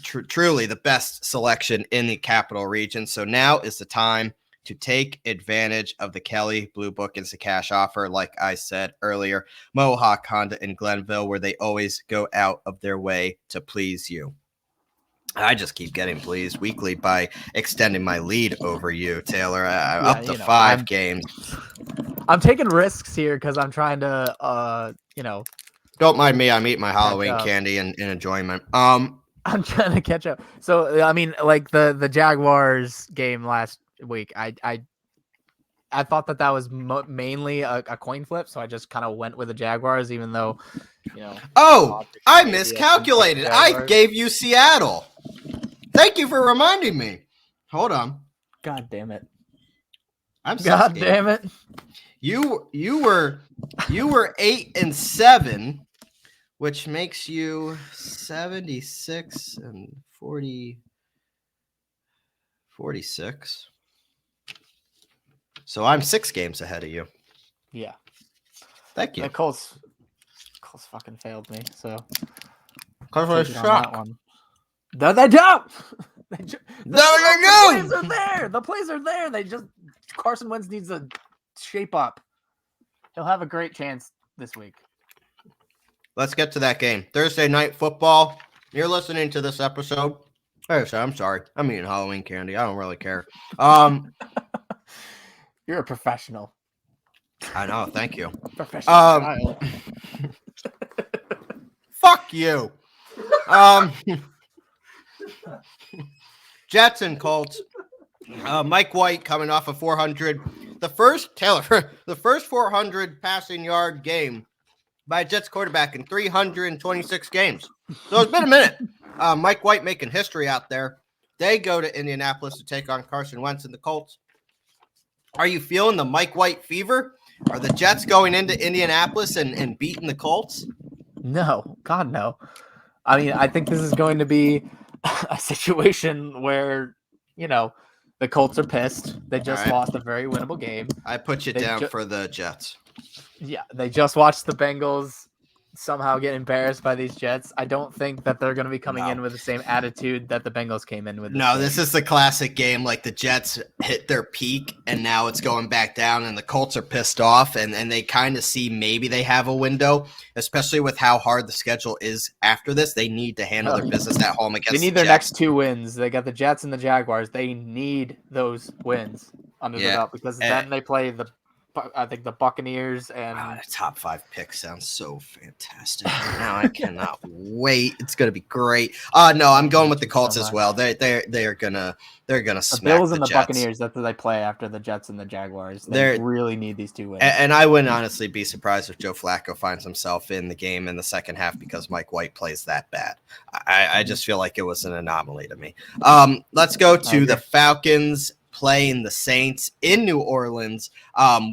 truly the best selection in the capital region. So now is the time to take advantage of the Kelley Blue Book Instant Cash offer. Like I said earlier, Mohawk Honda in Glenville, where they always go out of their way to please you. I just keep getting pleased weekly by extending my lead over you, Taylor, up to 5 games. I'm taking risks here because I'm trying to, Don't mind me. I'm eating my Halloween candy in enjoyment. I'm trying to catch up. So, I mean, like the Jaguars game last week, I thought that was mainly a coin flip. So I just kind of went with the Jaguars, even though, Oh, I miscalculated. I gave you Seattle. Thank you for reminding me. Hold on. God damn it. God damn it. You were 8-7, which makes you 76 and 46. So I'm 6 games ahead of you. Yeah. Thank you. The Colts fucking failed me. So because I was shocked. No, they don't. The plays are there. The plays are there. Carson Wentz needs to shape up. He'll have a great chance this week. Let's get to that game. Thursday night football. You're listening to this episode. I'm sorry. I'm eating Halloween candy. I don't really care. You're a professional. I know. Thank you. Professional. Fuck you. Jets and Colts. Mike White coming off of 400. The first 400 passing yard game by a Jets quarterback in 326 games. So it's been a minute. Mike White making history out there. They go to Indianapolis to take on Carson Wentz and the Colts. Are you feeling the Mike White fever? Are the Jets going into Indianapolis and beating the Colts? No. God, no. I mean, I think this is going to be a situation where, the Colts are pissed. They just lost a very winnable game. I put you down for the Jets. Yeah, they just watched the Bengals somehow get embarrassed by these Jets. I don't think that they're going to be coming in with the same attitude that the Bengals came in with. This is the classic game. Like the Jets hit their peak and now it's going back down and the Colts are pissed off and they kind of see maybe they have a window, especially with how hard the schedule is after this. They need to handle their business at home against the Jets. They need their next 2 wins. They got the Jets and the Jaguars. They need those wins under the belt because then they play I think the Buccaneers and the top 5 pick sounds so fantastic. Now I cannot wait. It's gonna be great. No, I'm going with the Colts as well. They're gonna smack the Bills and the Jets. Buccaneers. That's what they play after the Jets and the Jaguars. They really need these 2 wins. And I wouldn't honestly be surprised if Joe Flacco finds himself in the game in the second half because Mike White plays that bad. I just feel like it was an anomaly to me. Let's go to the Falcons playing the Saints in New Orleans.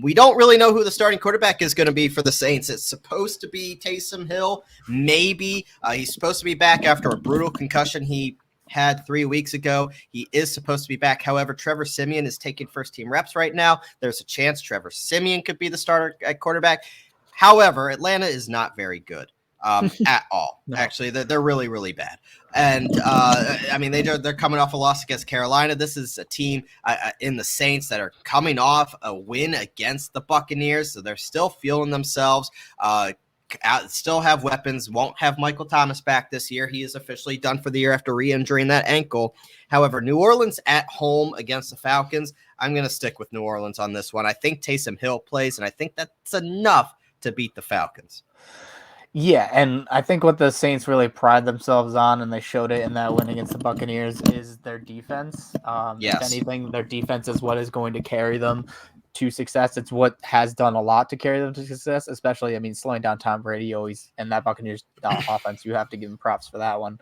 We don't really know who the starting quarterback is going to be for the Saints. It's supposed to be Taysom Hill, maybe. He's supposed to be back after a brutal concussion he had 3 weeks ago. He is supposed to be back. However, Trevor Siemian is taking first-team reps right now. There's a chance Trevor Siemian could be the starter at quarterback. However, Atlanta is not very good at all. No. Actually, they're really, really bad. And, I mean, they're coming off a loss against Carolina. This is a team in the Saints that are coming off a win against the Buccaneers, so they're still feeling themselves. Still have weapons, won't have Michael Thomas back this year. He is officially done for the year after re-injuring that ankle. However, New Orleans at home against the Falcons, I'm going to stick with New Orleans on this one. I think Taysom Hill plays, and I think that's enough to beat the Falcons. Yeah, and I think what the Saints really pride themselves on, and they showed it in that win against the Buccaneers, is their defense. Yes. If anything, their defense is what is going to carry them to success. It's what has done a lot to carry them to success, especially, I mean, slowing down Tom Brady always, and that Buccaneers offense, you have to give them props for that one.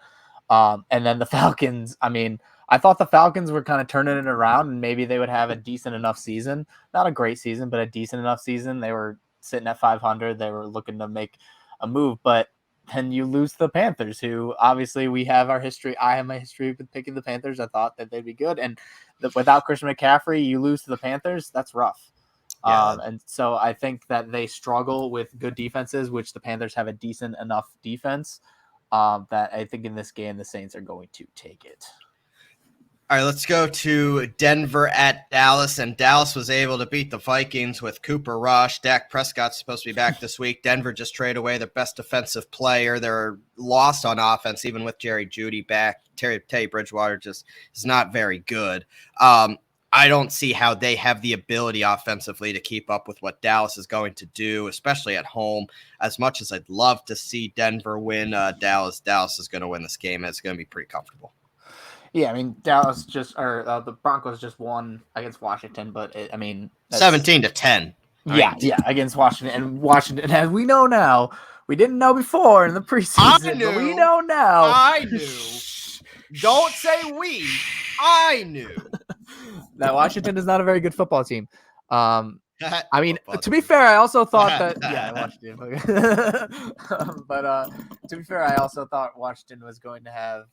And then the Falcons, I mean, I thought the Falcons were kind of turning it around, and maybe they would have a decent enough season. Not a great season, but a decent enough season. They were sitting at 500. They were looking to make a move, but then you lose to the Panthers, who obviously we have our history. I have my history with picking the Panthers. I thought that they'd be good. And without Christian McCaffrey, you lose to the Panthers. That's rough. Yeah. And so I think that they struggle with good defenses, which the Panthers have a decent enough defense that I think in this game, the Saints are going to take it. All right, let's go to Denver at Dallas, and Dallas was able to beat the Vikings with Cooper Rush. Dak Prescott's supposed to be back this week. Denver just traded away their best defensive player. They're lost on offense, even with Jerry Jeudy back. Teddy Bridgewater just is not very good. I don't see how they have the ability offensively to keep up with what Dallas is going to do, especially at home. As much as I'd love to see Denver win, Dallas is going to win this game, and it's going to be pretty comfortable. Yeah, I mean, the Broncos just won against Washington, but 17-10. Yeah, against Washington. And Washington, as we know now, we didn't know before in the preseason, but we know now. I knew. Don't say we. I knew. That Washington is not a very good football team. I mean, to be fair, I also thought that Washington. But to be fair, I also thought Washington was going to have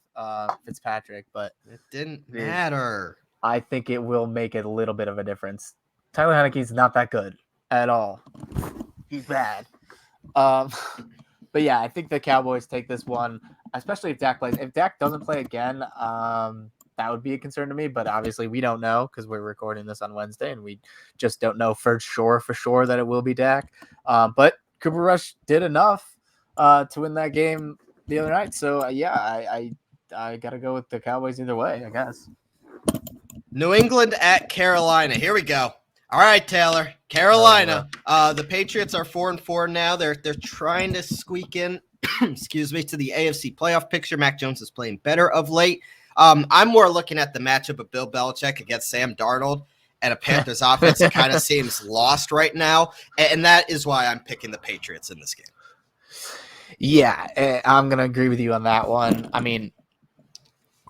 Fitzpatrick, but it didn't matter. I think it will make a little bit of a difference. Tyler Heineke's not that good at all. He's bad. But yeah, I think the Cowboys take this one, especially if Dak plays. If Dak doesn't play again, that would be a concern to me, but obviously we don't know because we're recording this on Wednesday and we just don't know for sure that it will be Dak. But Cooper Rush did enough to win that game the other night. So I got to go with the Cowboys either way, I guess. New England at Carolina. Here we go. All right, Taylor. Carolina. The Patriots are 4-4 now. They're trying to squeak in, to the AFC playoff picture. Mac Jones is playing better of late. I'm more looking at the matchup of Bill Belichick against Sam Darnold, and a Panthers offense that kind of seems lost right now, and that is why I'm picking the Patriots in this game. Yeah, I'm going to agree with you on that one. I mean,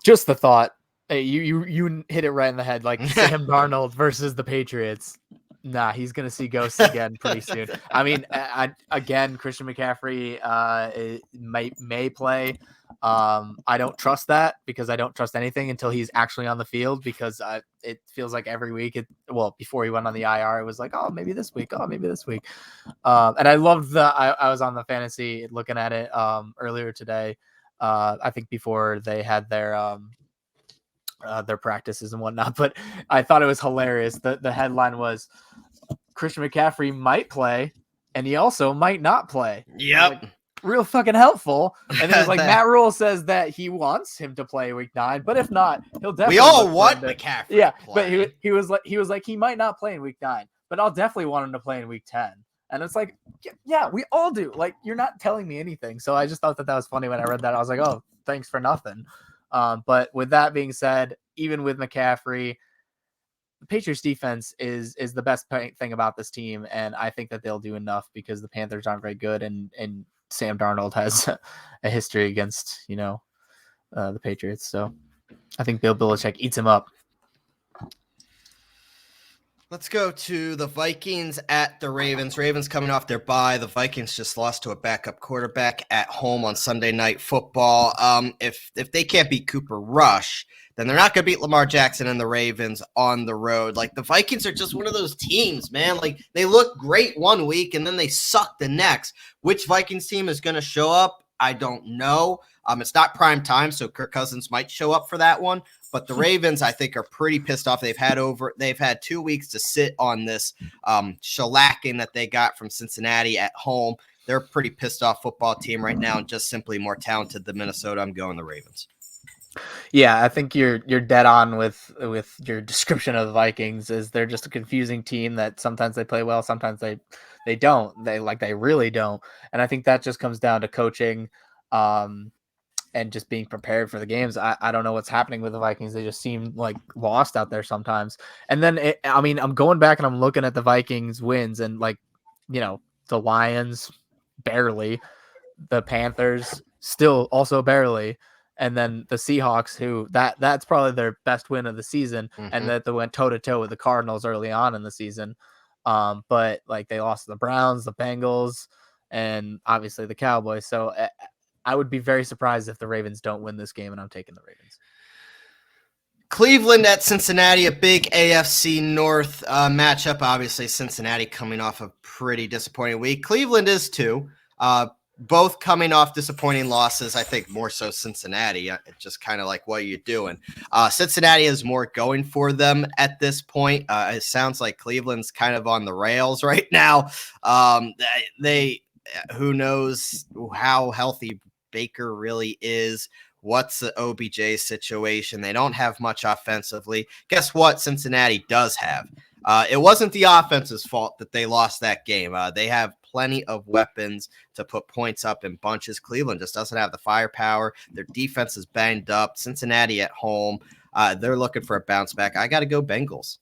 just the thought, you hit it right in the head, like Sam Darnold versus the Patriots. Nah, he's going to see ghosts again pretty soon. I mean, again, Christian McCaffrey may play. I don't trust that because I don't trust anything until he's actually on the field because it feels like every week, before he went on the IR, it was like, maybe this week. And I loved I was on the fantasy looking at it earlier today. I think before they had their practices and whatnot, but I thought it was hilarious. The headline was Christian McCaffrey might play and he also might not play. Yep. Real fucking helpful. And it was like Matt Rule says that he wants him to play week 9, but if not, he'll definitely. We all want McCaffrey. Yeah, but he was like he might not play in week 9, but I'll definitely want him to play in week 10. And it's like, yeah, we all do. Like, you're not telling me anything. So I just thought that was funny when I read that. I was like, oh, thanks for nothing. But with that being said, even with McCaffrey, the Patriots defense is the best thing about this team, and I think that they'll do enough because the Panthers aren't very good, and Sam Darnold has a history against the Patriots. So I think Bill Belichick eats him up. Let's go to the Vikings at the Ravens. Ravens coming off their bye. The Vikings just lost to a backup quarterback at home on Sunday Night Football. If they can't beat Cooper Rush, then they're not going to beat Lamar Jackson and the Ravens on the road. Like, the Vikings are just one of those teams, man. Like, they look great one week and then they suck the next. Which Vikings team is going to show up? I don't know. It's not prime time, so Kirk Cousins might show up for that one. But the Ravens, I think, are pretty pissed off. They've had 2 weeks to sit on this shellacking that they got from Cincinnati at home. They're a pretty pissed off football team right now, and just simply more talented than Minnesota. I'm going the Ravens. Yeah, I think you're dead on with your description of the Vikings. Is they're just a confusing team that sometimes they play well, sometimes they don't. They really don't. And I think that just comes down to coaching. And just being prepared for the games. I don't know what's happening with the Vikings. They just seem like lost out there sometimes. And then, I'm going back and I'm looking at the Vikings wins and the Lions barely, the Panthers still also barely, and then the Seahawks, who that's probably their best win of the season, and that they went toe to toe with the Cardinals early on in the season. But they lost to the Browns, the Bengals, and obviously the Cowboys. So I would be very surprised if the Ravens don't win this game, and I'm taking the Ravens. Cleveland at Cincinnati, a big AFC North matchup. Obviously, Cincinnati coming off a pretty disappointing week. Cleveland is too. Both coming off disappointing losses. I think more so Cincinnati. Just kind of like, what are you doing? Cincinnati has more going for them at this point. It sounds like Cleveland's kind of on the rails right now. Who knows how healthy Baker really is. What's the OBJ situation? They don't have much offensively. Guess what Cincinnati does have? It wasn't the offense's fault that they lost that game. They have plenty of weapons to put points up in bunches. Cleveland just doesn't have the firepower. Their defense is banged up. Cincinnati at home, they're looking for a bounce back. I got to go Bengals.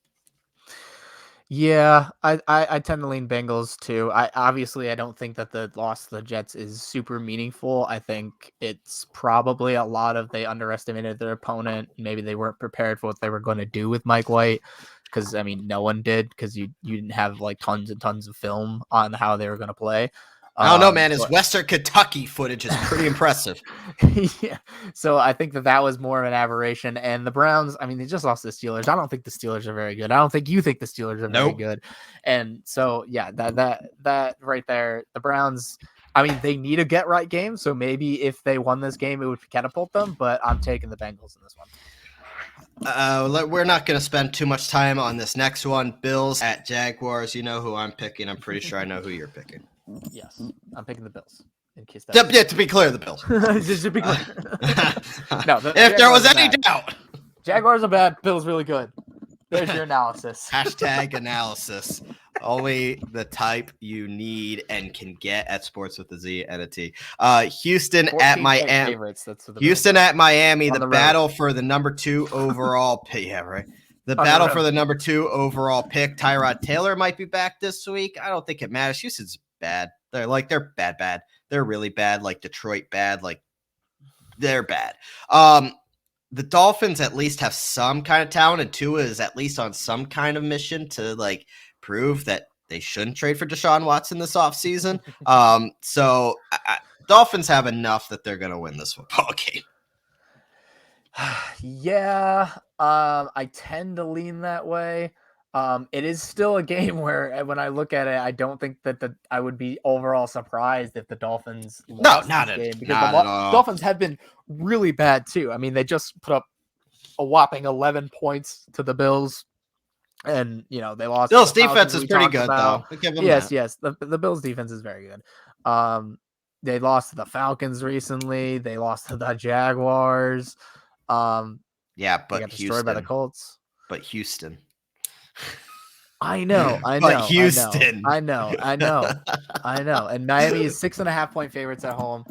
Yeah, I tend to lean Bengals too. I don't think that the loss to the Jets is super meaningful. I think it's probably a lot of they underestimated their opponent. Maybe they weren't prepared for what they were going to do with Mike White, because no one did, because you didn't have tons and tons of film on how they were going to play. I don't know, man. His Western Kentucky footage is pretty impressive. Yeah. So I think that was more of an aberration. And the Browns, they just lost the Steelers. I don't think the Steelers are very good. I don't think you think the Steelers are very good. And so, yeah, that right there, the Browns, they need a get right game. So maybe if they won this game, it would catapult them. But I'm taking the Bengals in this one. We're not going to spend too much time on this next one. Bills at Jaguars. You know who I'm picking. I'm pretty sure I know who you're picking. Yes, I'm picking the Bills. In case that to be clear, the Bills. Just to be clear. No, if there was any doubt. Jaguars are bad. Bills really good. There's your analysis. Hashtag analysis. Only the type you need and can get at Sports with a Z and a T. Houston at Miami. Houston at Miami. The battle for the number 2 overall pick. Yeah, right. The battle for the number 2 overall pick. Tyrod Taylor might be back this week. I don't think it matters. Houston's bad. They're bad. They're really bad. Like Detroit bad. They're bad. The Dolphins at least have some kind of talent, and Tua is at least on some kind of mission to prove that they shouldn't trade for Deshaun Watson this offseason. So Dolphins have enough that they're going to win this football game. Yeah, I tend to lean that way. It is still a game where, when I look at it, I don't think that I would be overall surprised if the Dolphins lost this game, because the Dolphins have been really bad too. They just put up a whopping 11 points to the Bills, and they lost. Bills defense is pretty good though. Yes. The Bills defense is very good. They lost to the Falcons recently. They lost to the Jaguars. But they got destroyed by the Colts. But Houston. I know. But Houston. I know. And Miami is 6.5 point favorites at home.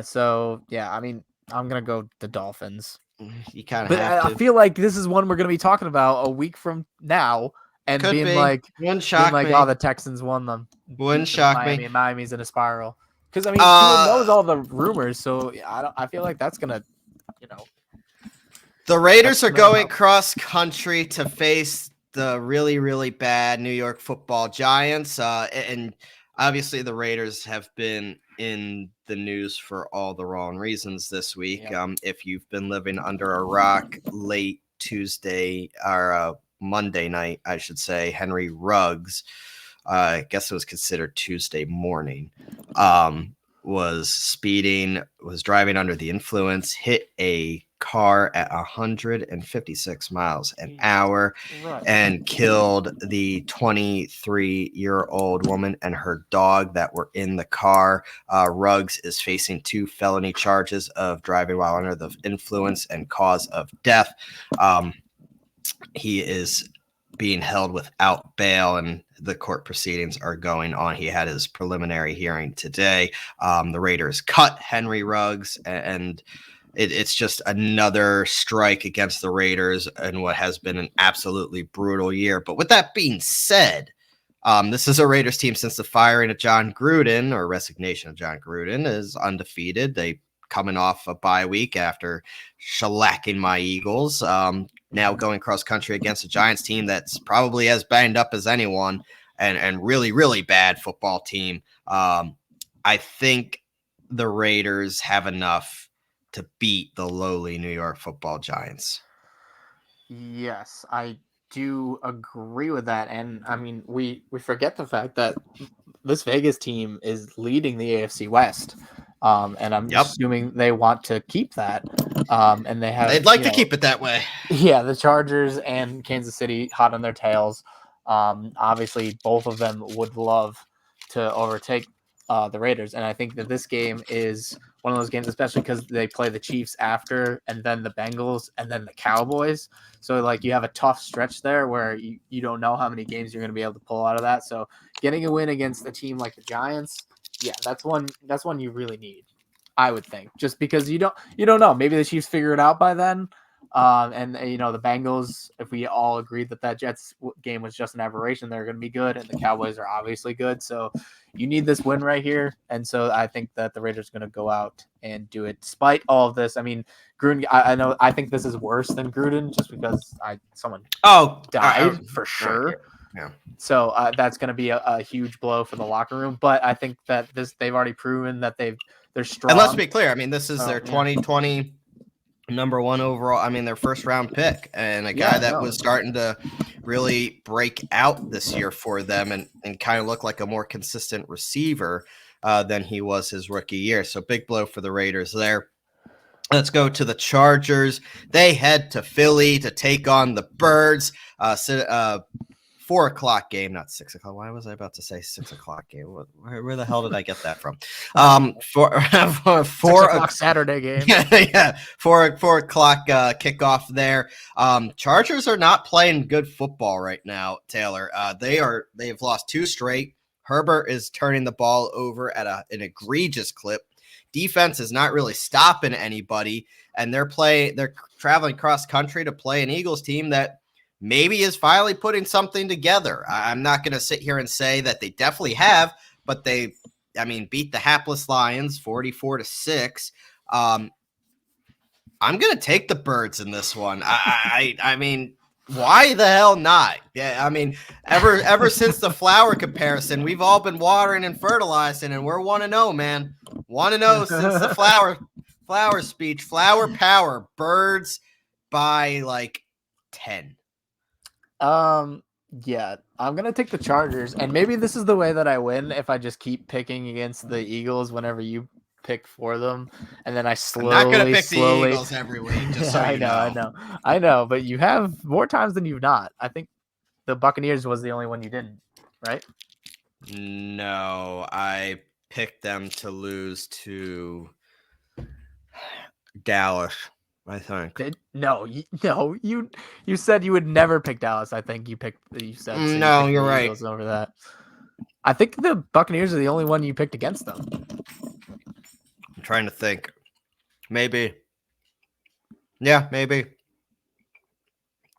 So yeah, I'm gonna go the Dolphins. You kind of. But I feel like this is one we're gonna be talking about a week from now, and wouldn't shock me. Oh, the Texans won them. Wouldn't shock me. Miami's in a spiral, because Tua knows all the rumors. So I feel like that's gonna, The Raiders are going cross country to face the really, really bad New York Football Giants. And obviously the Raiders have been in the news for all the wrong reasons this week. Yep. If you've been living under a rock, late Tuesday or Monday night, I should say, Henry Ruggs, I guess it was considered Tuesday morning, was speeding, was driving under the influence, hit a car at 156 miles an hour, and killed the 23-year-old woman and her dog that were in the car. Ruggs is facing 2 felony charges of driving while under the influence and cause of death. He is being held without bail, and the court proceedings are going on. He had his preliminary hearing today. The Raiders cut Henry Ruggs, and it's just another strike against the Raiders in what has been an absolutely brutal year. But with that being said, this is a Raiders team since the firing of John Gruden, or resignation of John Gruden, is undefeated. They coming off a bye week after shellacking my Eagles. Now going cross country against a Giants team that's probably as banged up as anyone, and really, really bad football team. I think the Raiders have enough to beat the lowly New York Football Giants. Yes, I do agree with that. And I mean, we forget the fact that this Vegas team is leading the AFC West. And I'm assuming they want to keep that. And they'd like to keep it that way. Yeah, the Chargers and Kansas City hot on their tails. Obviously, both of them would love to overtake the Raiders. And I think that this game is one of those games, especially because they play the Chiefs after, and then the Bengals, and then the Cowboys. So, like, you have a tough stretch there where you don't know how many games you're going to be able to pull out of that. So, getting a win against a team like the Giants, yeah, that's one you really need, I would think, just because you don't know. Maybe the Chiefs figure it out by then. And the Bengals, if we all agreed that Jets game was just an aberration, they're going to be good, and the Cowboys are obviously good. So you need this win right here. And so I think that the Raiders are going to go out and do it despite all of this. I mean, Gruden, I think this is worse than Gruden just because someone died for sure. Yeah. So that's going to be a huge blow for the locker room. But I think that they've already proven that they're strong. And let's be clear. I mean, this is their 2020 number 1 overall. I mean, their first round pick, and a guy that was starting to really break out this year for them and kind of look like a more consistent receiver than he was his rookie year. So big blow for the Raiders there. Let's go to the Chargers. They head to Philly to take on the Birds. 4:00 game, not 6 o'clock. Why was I about to say 6 o'clock game? Where the hell did I get that from? 4 o'clock Saturday game. Yeah, 4 o'clock kickoff there. Chargers are not playing good football right now, Taylor. They've lost 2 straight. Herbert is turning the ball over at an egregious clip. Defense is not really stopping anybody, and they're traveling cross country to play an Eagles team that maybe is finally putting something together. I'm not going to sit here and say that they definitely have, but they beat the hapless Lions 44-6. I'm going to take the Birds in this one. I mean, why the hell not? Yeah, I mean, ever since the flower comparison, we've all been watering and fertilizing, and we're 1-0, man. 1-0 since the flower speech. Flower power. Birds by like 10. Yeah, I'm going to take the Chargers, and maybe this is the way that I win if I just keep picking against the Eagles whenever you pick for them, and then I'm not going to pick the Eagles every week, just so you know. I know, but you have more times than you've not. I think the Buccaneers was the only one you didn't, right? No, I picked them to lose to Dallas. I think. You said you would never pick Dallas. I think you said so. No, you're right. Over that. I think the Buccaneers are the only one you picked against them. I'm trying to think. Maybe. Yeah, maybe.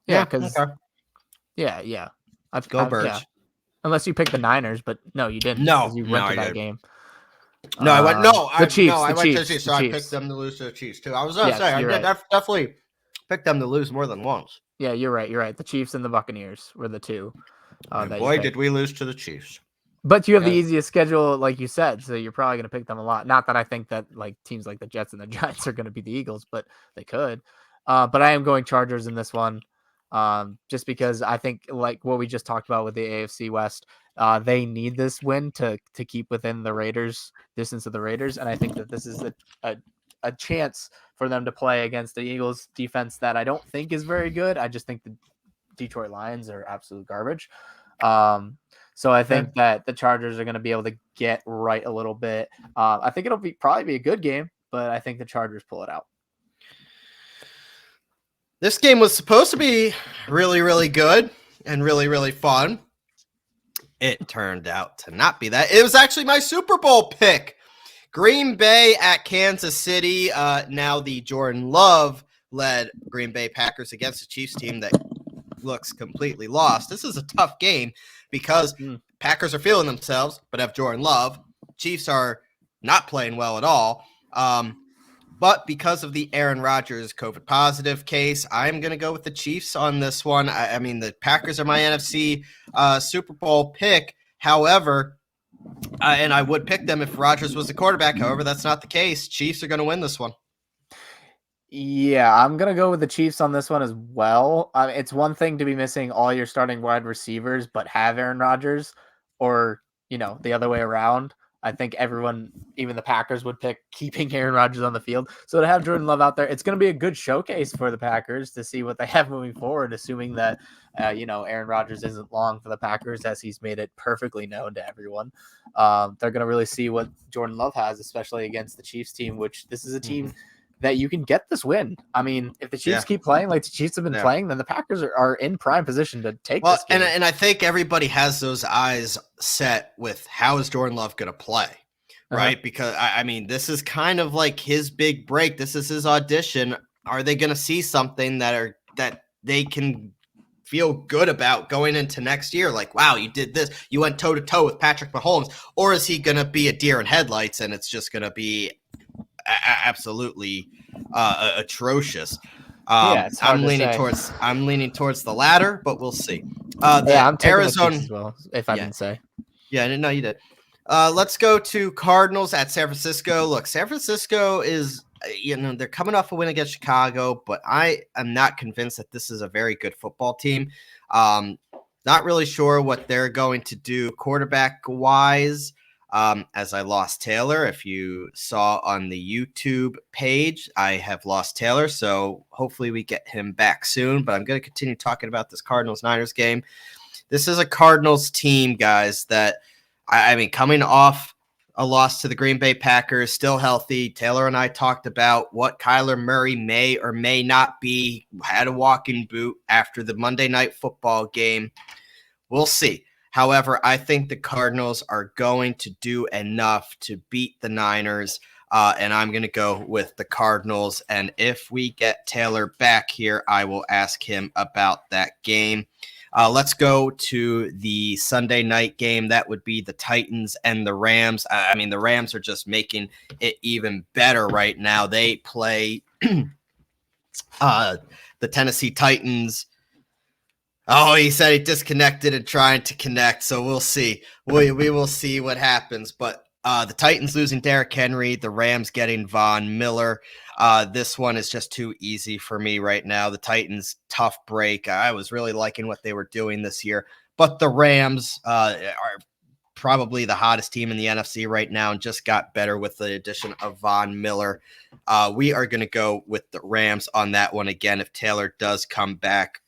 Yeah, because yeah. Go Birds. Yeah. Unless you picked the Niners, but no, you didn't. No, you went to that game. No, I went. No, the Chiefs. I went to the Chiefs, so I picked them to lose to the Chiefs too. I was going to say I definitely picked them to lose more than once. Yeah, you're right. The Chiefs and the Buccaneers were the two. And boy, did we lose to the Chiefs. But you have the easiest schedule, like you said, so you're probably going to pick them a lot. Not that I think that like teams like the Jets and the Giants are going to be the Eagles, but they could. But I am going Chargers in this one, just because I think like what we just talked about with the AFC West, they need this win to keep within the Raiders distance of the Raiders, and I think that this is a chance for them to play against the Eagles defense that I don't think is very good. I just think the Detroit Lions are absolute garbage. So I think that the Chargers are going to be able to get right a little bit. I think it'll probably be a good game, but I think the Chargers pull it out. This game was supposed to be really, really good and really, really fun. It turned out to not be that. It was actually my Super Bowl pick. Green Bay at Kansas City. Now the Jordan Love-led Green Bay Packers against the Chiefs team that looks completely lost. This is a tough game because Packers are feeling themselves, but have Jordan Love. Chiefs are not playing well at all. But because of the Aaron Rodgers COVID positive case, I'm going to go with the Chiefs on this one. I mean, the Packers are my NFC Super Bowl pick. However, and I would pick them if Rodgers was the quarterback. However, that's not the case. Chiefs are going to win this one. Yeah, I'm going to go with the Chiefs on this one as well. It's one thing to be missing all your starting wide receivers, but have Aaron Rodgers, or, the other way around. I think everyone, even the Packers, would pick keeping Aaron Rodgers on the field. So to have Jordan Love out there, it's going to be a good showcase for the Packers to see what they have moving forward, assuming that, Aaron Rodgers isn't long for the Packers, as he's made it perfectly known to everyone. They're going to really see what Jordan Love has, especially against the Chiefs team, which this is a team that you can get this win. I mean, if the Chiefs keep playing like the Chiefs have been playing, then the Packers are in prime position to take this game. And I think everybody has those eyes set with how is Jordan Love going to play, right? Because, I mean, this is kind of like his big break. This is his audition. Are they going to see something that they can feel good about going into next year? Like, wow, you did this. You went toe-to-toe with Patrick Mahomes. Or is he going to be a deer in headlights and it's just going to be absolutely atrocious? I'm leaning towards the latter, but we'll see. I'm taking Arizona as well, if I didn't say. Yeah, I didn't know you did. Let's go to Cardinals at San Francisco. Look, San Francisco is, they're coming off a win against Chicago, but I am not convinced that this is a very good football team. Not really sure what they're going to do quarterback-wise. As I lost Taylor. If you saw on the YouTube page, I have lost Taylor, so hopefully we get him back soon, but I'm going to continue talking about this Cardinals-Niners game. This is a Cardinals team, guys, that, I mean, coming off a loss to the Green Bay Packers, still healthy. Taylor and I talked about what Kyler Murray may or may not be, had a walking boot after the Monday Night Football game. We'll see. However, I think the Cardinals are going to do enough to beat the Niners, and I'm going to go with the Cardinals. And if we get Taylor back here, I will ask him about that game. Let's go to the Sunday night game. That would be the Titans and the Rams. I mean, the Rams are just making it even better right now. They play the Tennessee Titans. Oh, he said he disconnected and trying to connect, so we'll see. We will see what happens. But the Titans losing Derrick Henry, the Rams getting Von Miller. This one is just too easy for me right now. The Titans, tough break. I was really liking what they were doing this year. But the Rams are probably the hottest team in the NFC right now and just got better with the addition of Von Miller. We are going to go with the Rams on that one again. If Taylor does come back,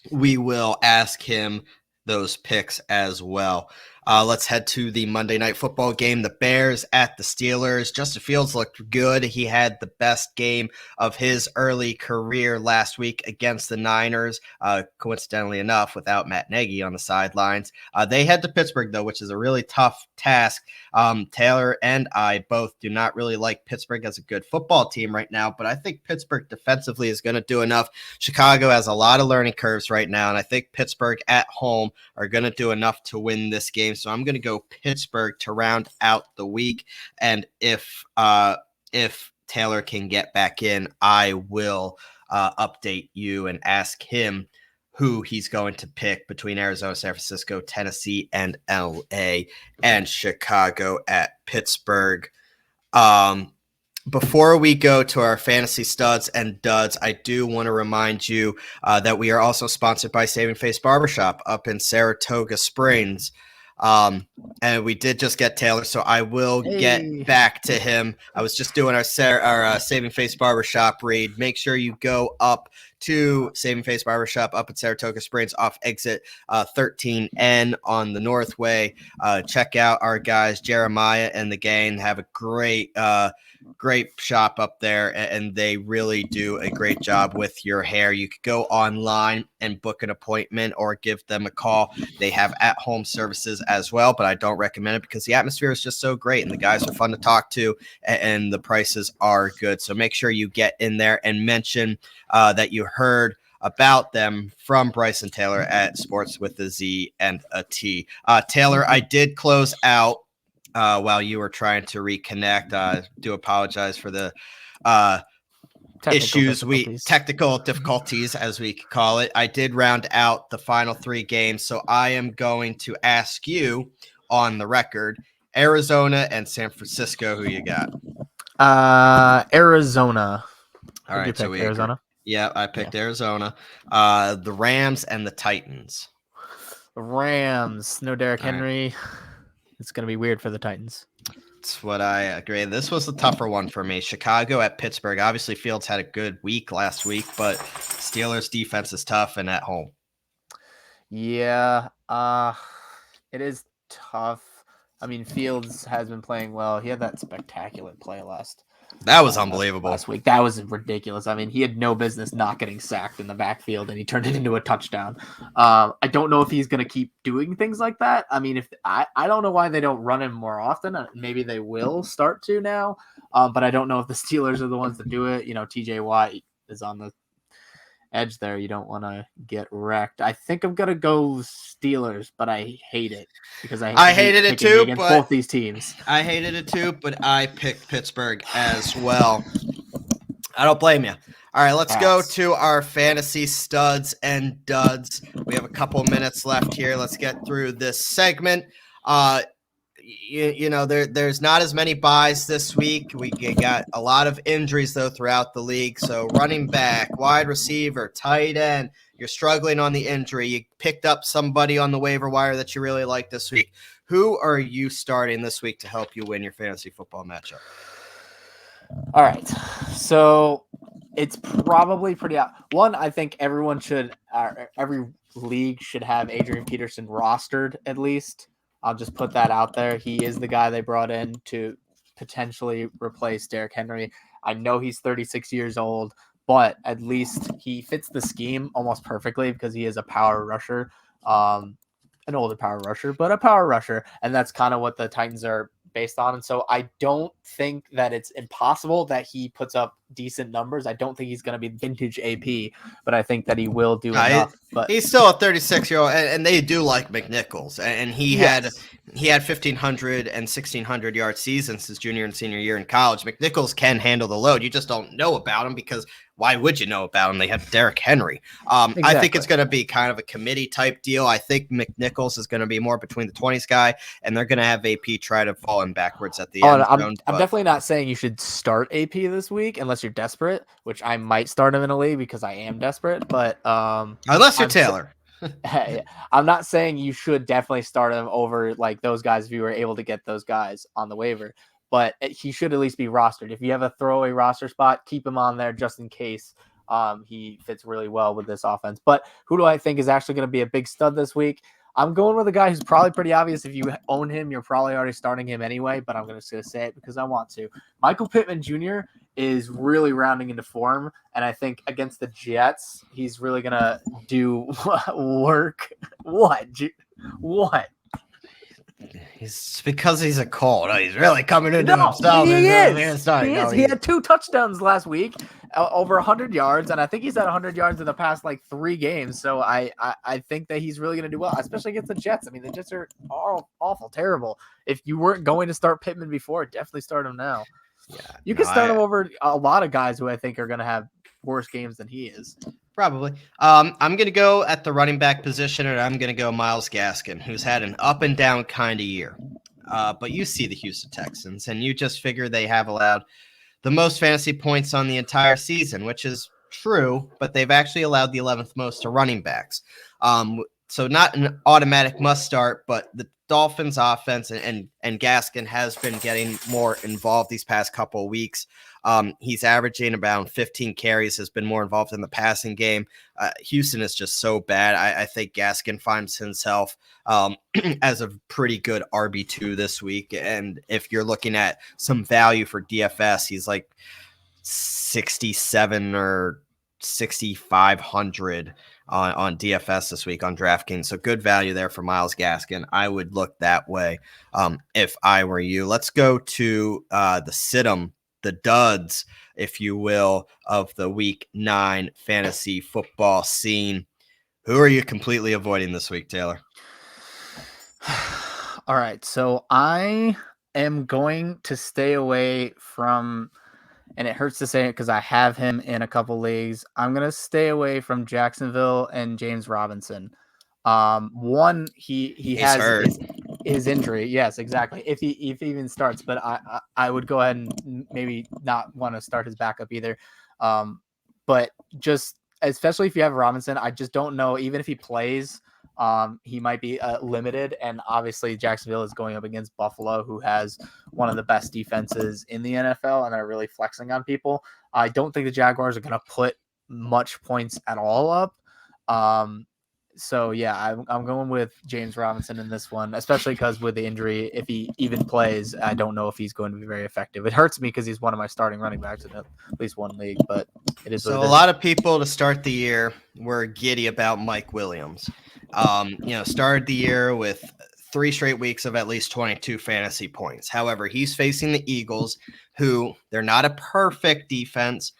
we will ask him those picks as well. Let's head to the Monday Night Football game. The Bears at the Steelers. Justin Fields looked good. He had the best game of his early career last week against the Niners, coincidentally enough, without Matt Nagy on the sidelines. They head to Pittsburgh, though, which is a really tough task. Taylor and I both do not really like Pittsburgh as a good football team right now, but I think Pittsburgh defensively is going to do enough. Chicago has a lot of learning curves right now, and I think Pittsburgh at home are going to do enough to win this game. So I'm going to go Pittsburgh to round out the week. And if Taylor can get back in, I will update you and ask him who he's going to pick between Arizona, San Francisco, Tennessee, and LA, and Chicago at Pittsburgh. Before we go to our fantasy studs and duds, I do want to remind you that we are also sponsored by Saving Face Barbershop up in Saratoga Springs. And we did just get Taylor, so I will get back to him. I was just doing our Saving Face Barbershop read. Make sure you go up to Saving Face Barbershop up at Saratoga Springs off exit 13N on the Northway. Check out our guys, Jeremiah and the gang, have a great shop up there, and they really do a great job with your hair. You could go online and book an appointment or give them a call. They have at-home services as well, but I don't recommend it because the atmosphere is just so great and the guys are fun to talk to and the prices are good. So make sure you get in there and mention that you heard about them from Bryce and Taylor at Sports with a Z and a T. Taylor, I did close out while you were trying to reconnect. Do apologize for the technical difficulties, as we could call it. I did round out the final 3 games, so I am going to ask you on the record, Arizona and San Francisco, who you got? Arizona. All right, so we Arizona. Agree. Yeah, I picked Arizona. The Rams and the Titans. The Rams. No Derrick Henry. It's going to be weird for the Titans. That's what I agree. This was the tougher one for me. Chicago at Pittsburgh. Obviously, Fields had a good week last week, but Steelers' defense is tough and at home. Yeah, it is tough. I mean, Fields has been playing well. He had that spectacular play That was unbelievable last week. That was ridiculous. I mean, he had no business not getting sacked in the backfield, and he turned it into a touchdown. I don't know if he's going to keep doing things like that. I mean, I don't know why they don't run him more often. Maybe they will start to now, but I don't know if the Steelers are the ones that do it. You know, TJ Watt is on the edge there. You don't want to get wrecked. I think I'm gonna go Steelers, but I hate it because I hated it too against both these teams. I hated it too, but I picked Pittsburgh as well. I don't blame you. All right, let's go to our fantasy studs and duds. We have a couple minutes left here. Let's get through this segment. You know, there's not as many buys this week. We got a lot of injuries, though, throughout the league. So running back, wide receiver, tight end, you're struggling on the injury. You picked up somebody on the waiver wire that you really like this week. Who are you starting this week to help you win your fantasy football matchup? All right. So it's probably pretty out. One, I think everyone should, every league should have Adrian Peterson rostered at least. I'll just put that out there. He is the guy they brought in to potentially replace Derrick Henry. I know he's 36 years old, but at least he fits the scheme almost perfectly because he is a power rusher, an older power rusher, but a power rusher. And that's kind of what the Titans are based on. And so I don't think that it's impossible that he puts up decent numbers. I don't think he's going to be vintage AP, but I think that he will do enough. But he's still a 36-year-old, and they do like McNichols, and he had 1,500 and 1,600 yard seasons his junior and senior year in college. McNichols can handle the load. You just don't know about him because why would you know about him? They have Derrick Henry. Exactly. I think it's going to be kind of a committee type deal. I think McNichols is going to be more between the 20s guy, and they're going to have AP try to fall in backwards at the end. I'm definitely not saying you should start AP this week unless you're desperate, which I might start him in a league because I am desperate. But unless you're Taylor. I'm not saying you should definitely start him over like those guys if you were able to get those guys on the waiver. But he should at least be rostered. If you have a throwaway roster spot, keep him on there just in case he fits really well with this offense. But who do I think is actually going to be a big stud this week? I'm going with a guy who's probably pretty obvious. If you own him, you're probably already starting him anyway, but I'm just going to say it because I want to. Michael Pittman Jr. is really rounding into form, and I think against the Jets, he's really going to do work. What? He's because he's a cold. He's really coming into himself. He is. He had 2 touchdowns last week, over 100 yards, and I think he's had 100 yards in the past 3 games. So I think that he's really going to do well, especially against the Jets. I mean, the Jets are awful, terrible. If you weren't going to start Pittman before, definitely start him now. Yeah, you can start him over a lot of guys who I think are going to have worse games than he is. Probably. I'm going to go at the running back position, and I'm going to go Myles Gaskin, who's had an up and down kind of year. But you see the Houston Texans, and you just figure they have allowed the most fantasy points on the entire season, which is true, but they've actually allowed the 11th most to running backs. So not an automatic must start, but the Dolphins offense and Gaskin has been getting more involved these past couple of weeks. He's averaging about 15 carries, has been more involved in the passing game. Houston is just so bad. I think Gaskin finds himself as a pretty good RB2 this week. And if you're looking at some value for DFS, he's like 67 or 6,500 on DFS this week on DraftKings. So good value there for Myles Gaskin. I would look that way if I were you. Let's go to the Situm, the duds, if you will, of the week 9 fantasy football scene. Who are you completely avoiding this week, Taylor? All right. So I am going to stay away from, and it hurts to say it because I have him in a couple leagues. I'm going to stay away from Jacksonville and James Robinson. One, he has his injury. Yes, exactly. If he even starts, but I would go ahead and maybe not want to start his backup either. But just especially if you have Robinson, I just don't know. Even if he plays, he might be limited. And obviously Jacksonville is going up against Buffalo, who has one of the best defenses in the NFL, and they're really flexing on people. I don't think the Jaguars are going to put much points at all up. So yeah, I'm going with James Robinson in this one, especially because with the injury, if he even plays, I don't know if he's going to be very effective. It hurts me because he's one of my starting running backs in at least one league, but it is. So a lot of people to start the year were giddy about Mike Williams. Started the year with 3 straight weeks of at least 22 fantasy points. However, he's facing the Eagles, who they're not a perfect defense,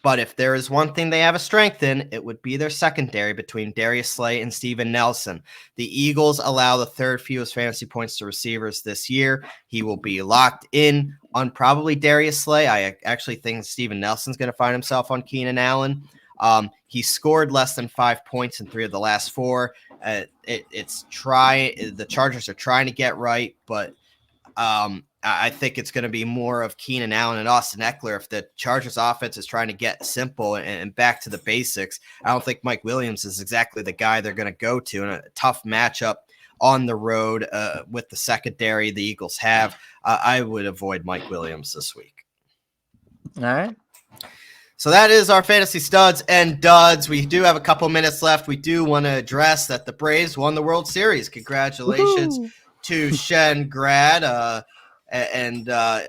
but if there is one thing they have a strength in, it would be their secondary between Darius Slay and Steven Nelson. The Eagles allow the 3rd fewest fantasy points to receivers this year. He will be locked in on probably Darius Slay. I actually think Steven Nelson's going to find himself on Keenan Allen. He scored less than 5 points in 3 of the last 4. The Chargers are trying to get right, but I think it's going to be more of Keenan Allen and Austin Eckler if the Chargers offense is trying to get simple and back to the basics. I don't think Mike Williams is exactly the guy they're going to go to in a tough matchup on the road with the secondary the Eagles have. I would avoid Mike Williams this week. All right. So that is our fantasy studs and duds. We do have a couple minutes left. We do want to address that the Braves won the World Series. Congratulations to Shen Grad and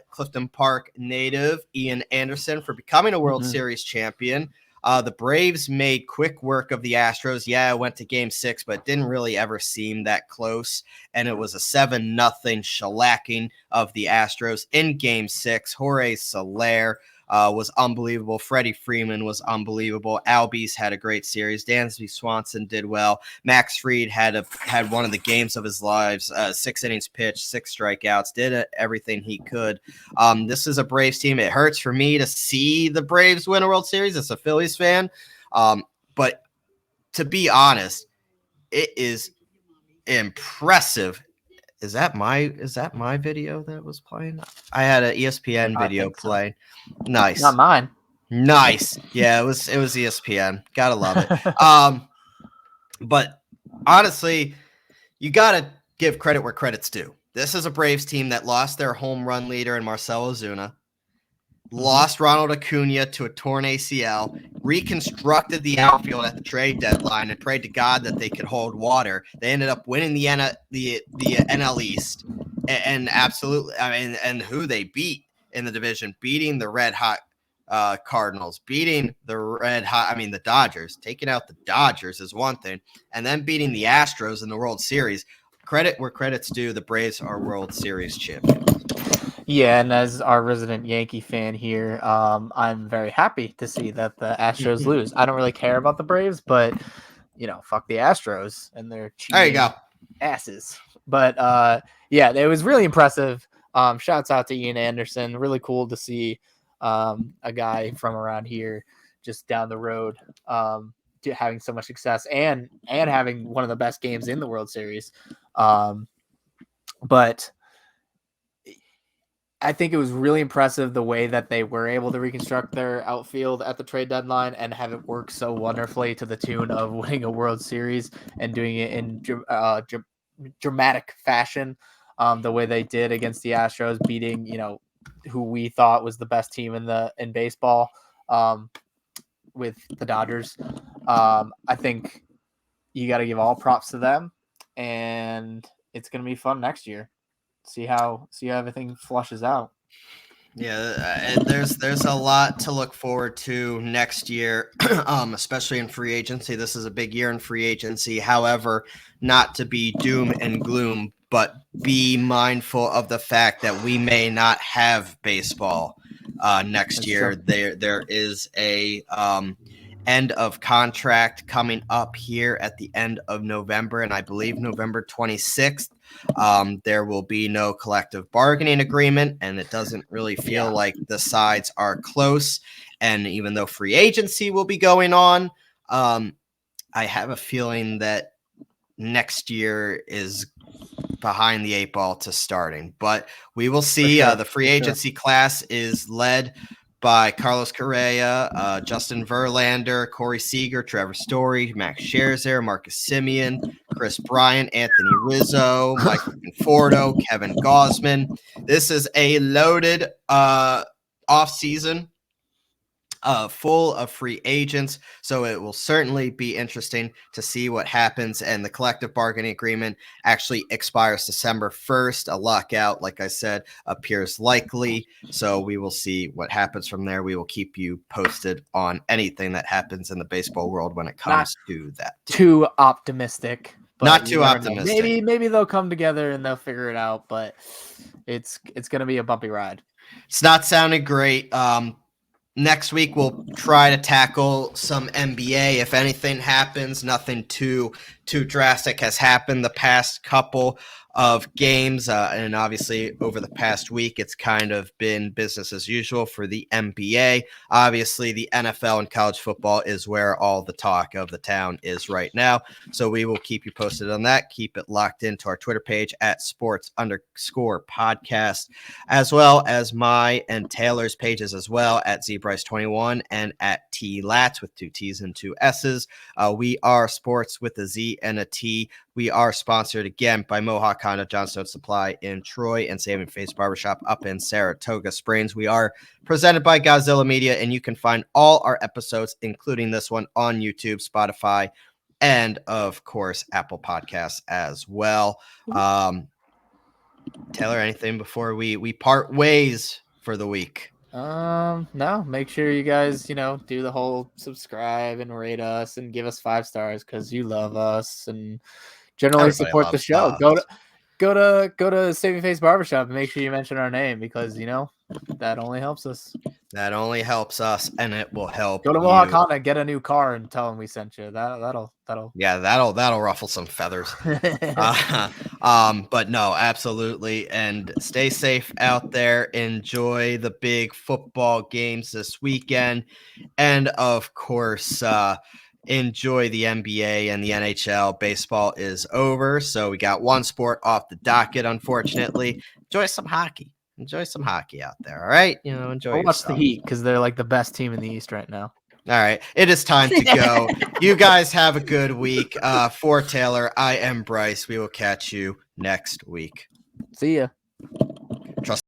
Clifton Park native Ian Anderson for becoming a World Series champion. The Braves made quick work of the Astros. Yeah, it went to Game 6, but it didn't really ever seem that close. And it was a 7-0 shellacking of the Astros in Game 6. Jorge Soler was unbelievable. Freddie Freeman was unbelievable. Albies had a great series. Dansby Swanson did well. Max Fried had one of the games of his lives. 6 innings pitched, 6 strikeouts. Did everything he could. This is a Braves team. It hurts for me to see the Braves win a World Series as a Phillies fan. But to be honest, it is impressive. Is that my video that was playing? I had an ESPN video playing. So. Nice. Not mine. Nice. Yeah, it was ESPN. Gotta love it. But honestly, you gotta give credit where credit's due. This is a Braves team that lost their home run leader in Marcell Ozuna, lost Ronald Acuna to a torn ACL, reconstructed the outfield at the trade deadline, and prayed to God that they could hold water. They ended up winning the NL East, and absolutely, and who they beat in the division, beating the red hot Cardinals, beating the Dodgers. Taking out the Dodgers is one thing, and then beating the Astros in the World Series. Credit where credit's due. The Braves are World Series champions. Yeah, and as our resident Yankee fan here, I'm very happy to see that the Astros lose. I don't really care about the Braves, but fuck the Astros and their cheating there you go. asses. But yeah, it was really impressive. Shouts out to Ian Anderson. Really cool to see a guy from around here just down the road, having so much success and having one of the best games in the World Series. But I think it was really impressive the way that they were able to reconstruct their outfield at the trade deadline and have it work so wonderfully to the tune of winning a World Series and doing it in dramatic fashion, the way they did against the Astros, beating, who we thought was the best team in baseball, with the Dodgers. I think you got to give all props to them, and it's going to be fun next year. See how everything flushes out. Yeah, there's a lot to look forward to next year, especially in free agency. This is a big year in free agency. However, not to be doom and gloom, but be mindful of the fact that we may not have baseball next That's year. true. There is a end of contract coming up here at the end of November, and I believe November 26th. There will be no collective bargaining agreement, and it doesn't really feel like the sides are close. And even though free agency will be going on, I have a feeling that next year is behind the 8 ball to starting. But we will see. Sure. The free agency class is led by Carlos Correa, Justin Verlander, Corey Seager, Trevor Story, Max Scherzer, Marcus Semien, Chris Bryant, Anthony Rizzo, Michael Conforto, Kevin Gausman. This is a loaded offseason, full of free agents, so it will certainly be interesting to see what happens. And the collective bargaining agreement actually expires December 1st. A lockout, like I said, appears likely, so we will see what happens from there. We will keep you posted on anything that happens in the baseball world when it comes to that. Too optimistic. Not too optimistic. Maybe they'll come together and they'll figure it out, but it's going to be a bumpy ride. It's not sounding great. Next week, we'll try to tackle some NBA. If anything happens, nothing too drastic has happened the past couple of games. And obviously, over the past week, it's kind of been business as usual for the NBA. Obviously, the NFL and college football is where all the talk of the town is right now. So we will keep you posted on that. Keep it locked into our Twitter page at sports_podcast, as well as my and Taylor's pages as well at ZBryce21 and at TLats with 2 T's and 2 S's. We are sports with a Z and a T. We are sponsored again by Mohawk Honda, Johnstone Supply in Troy, and Saving Face Barbershop up in Saratoga Springs. We are presented by Gozilla Media, and you can find all our episodes, including this one, on YouTube, Spotify, and, of course, Apple Podcasts as well. Taylor, anything before we part ways for the week? No, make sure you guys, do the whole subscribe and rate us and give us 5 stars because you love us and generally Everybody support the loves show. us. Go to Saving Face Barbershop and make sure you mention our name because that only helps us. That only helps us, and it will help. Go to Mohawk Honda, get a new car, and tell them we sent you. That'll ruffle some feathers. But no, absolutely, and stay safe out there. Enjoy the big football games this weekend, and of course, enjoy the NBA and the NHL. Baseball is over, so we got one sport off the docket, unfortunately. Enjoy some hockey. Enjoy some hockey out there, all right? Enjoy yourself. Watch the Heat because they're like the best team in the East right now. All right, it is time to go. You guys have a good week. For Taylor, I am Bryce. We will catch you next week. See ya. Trust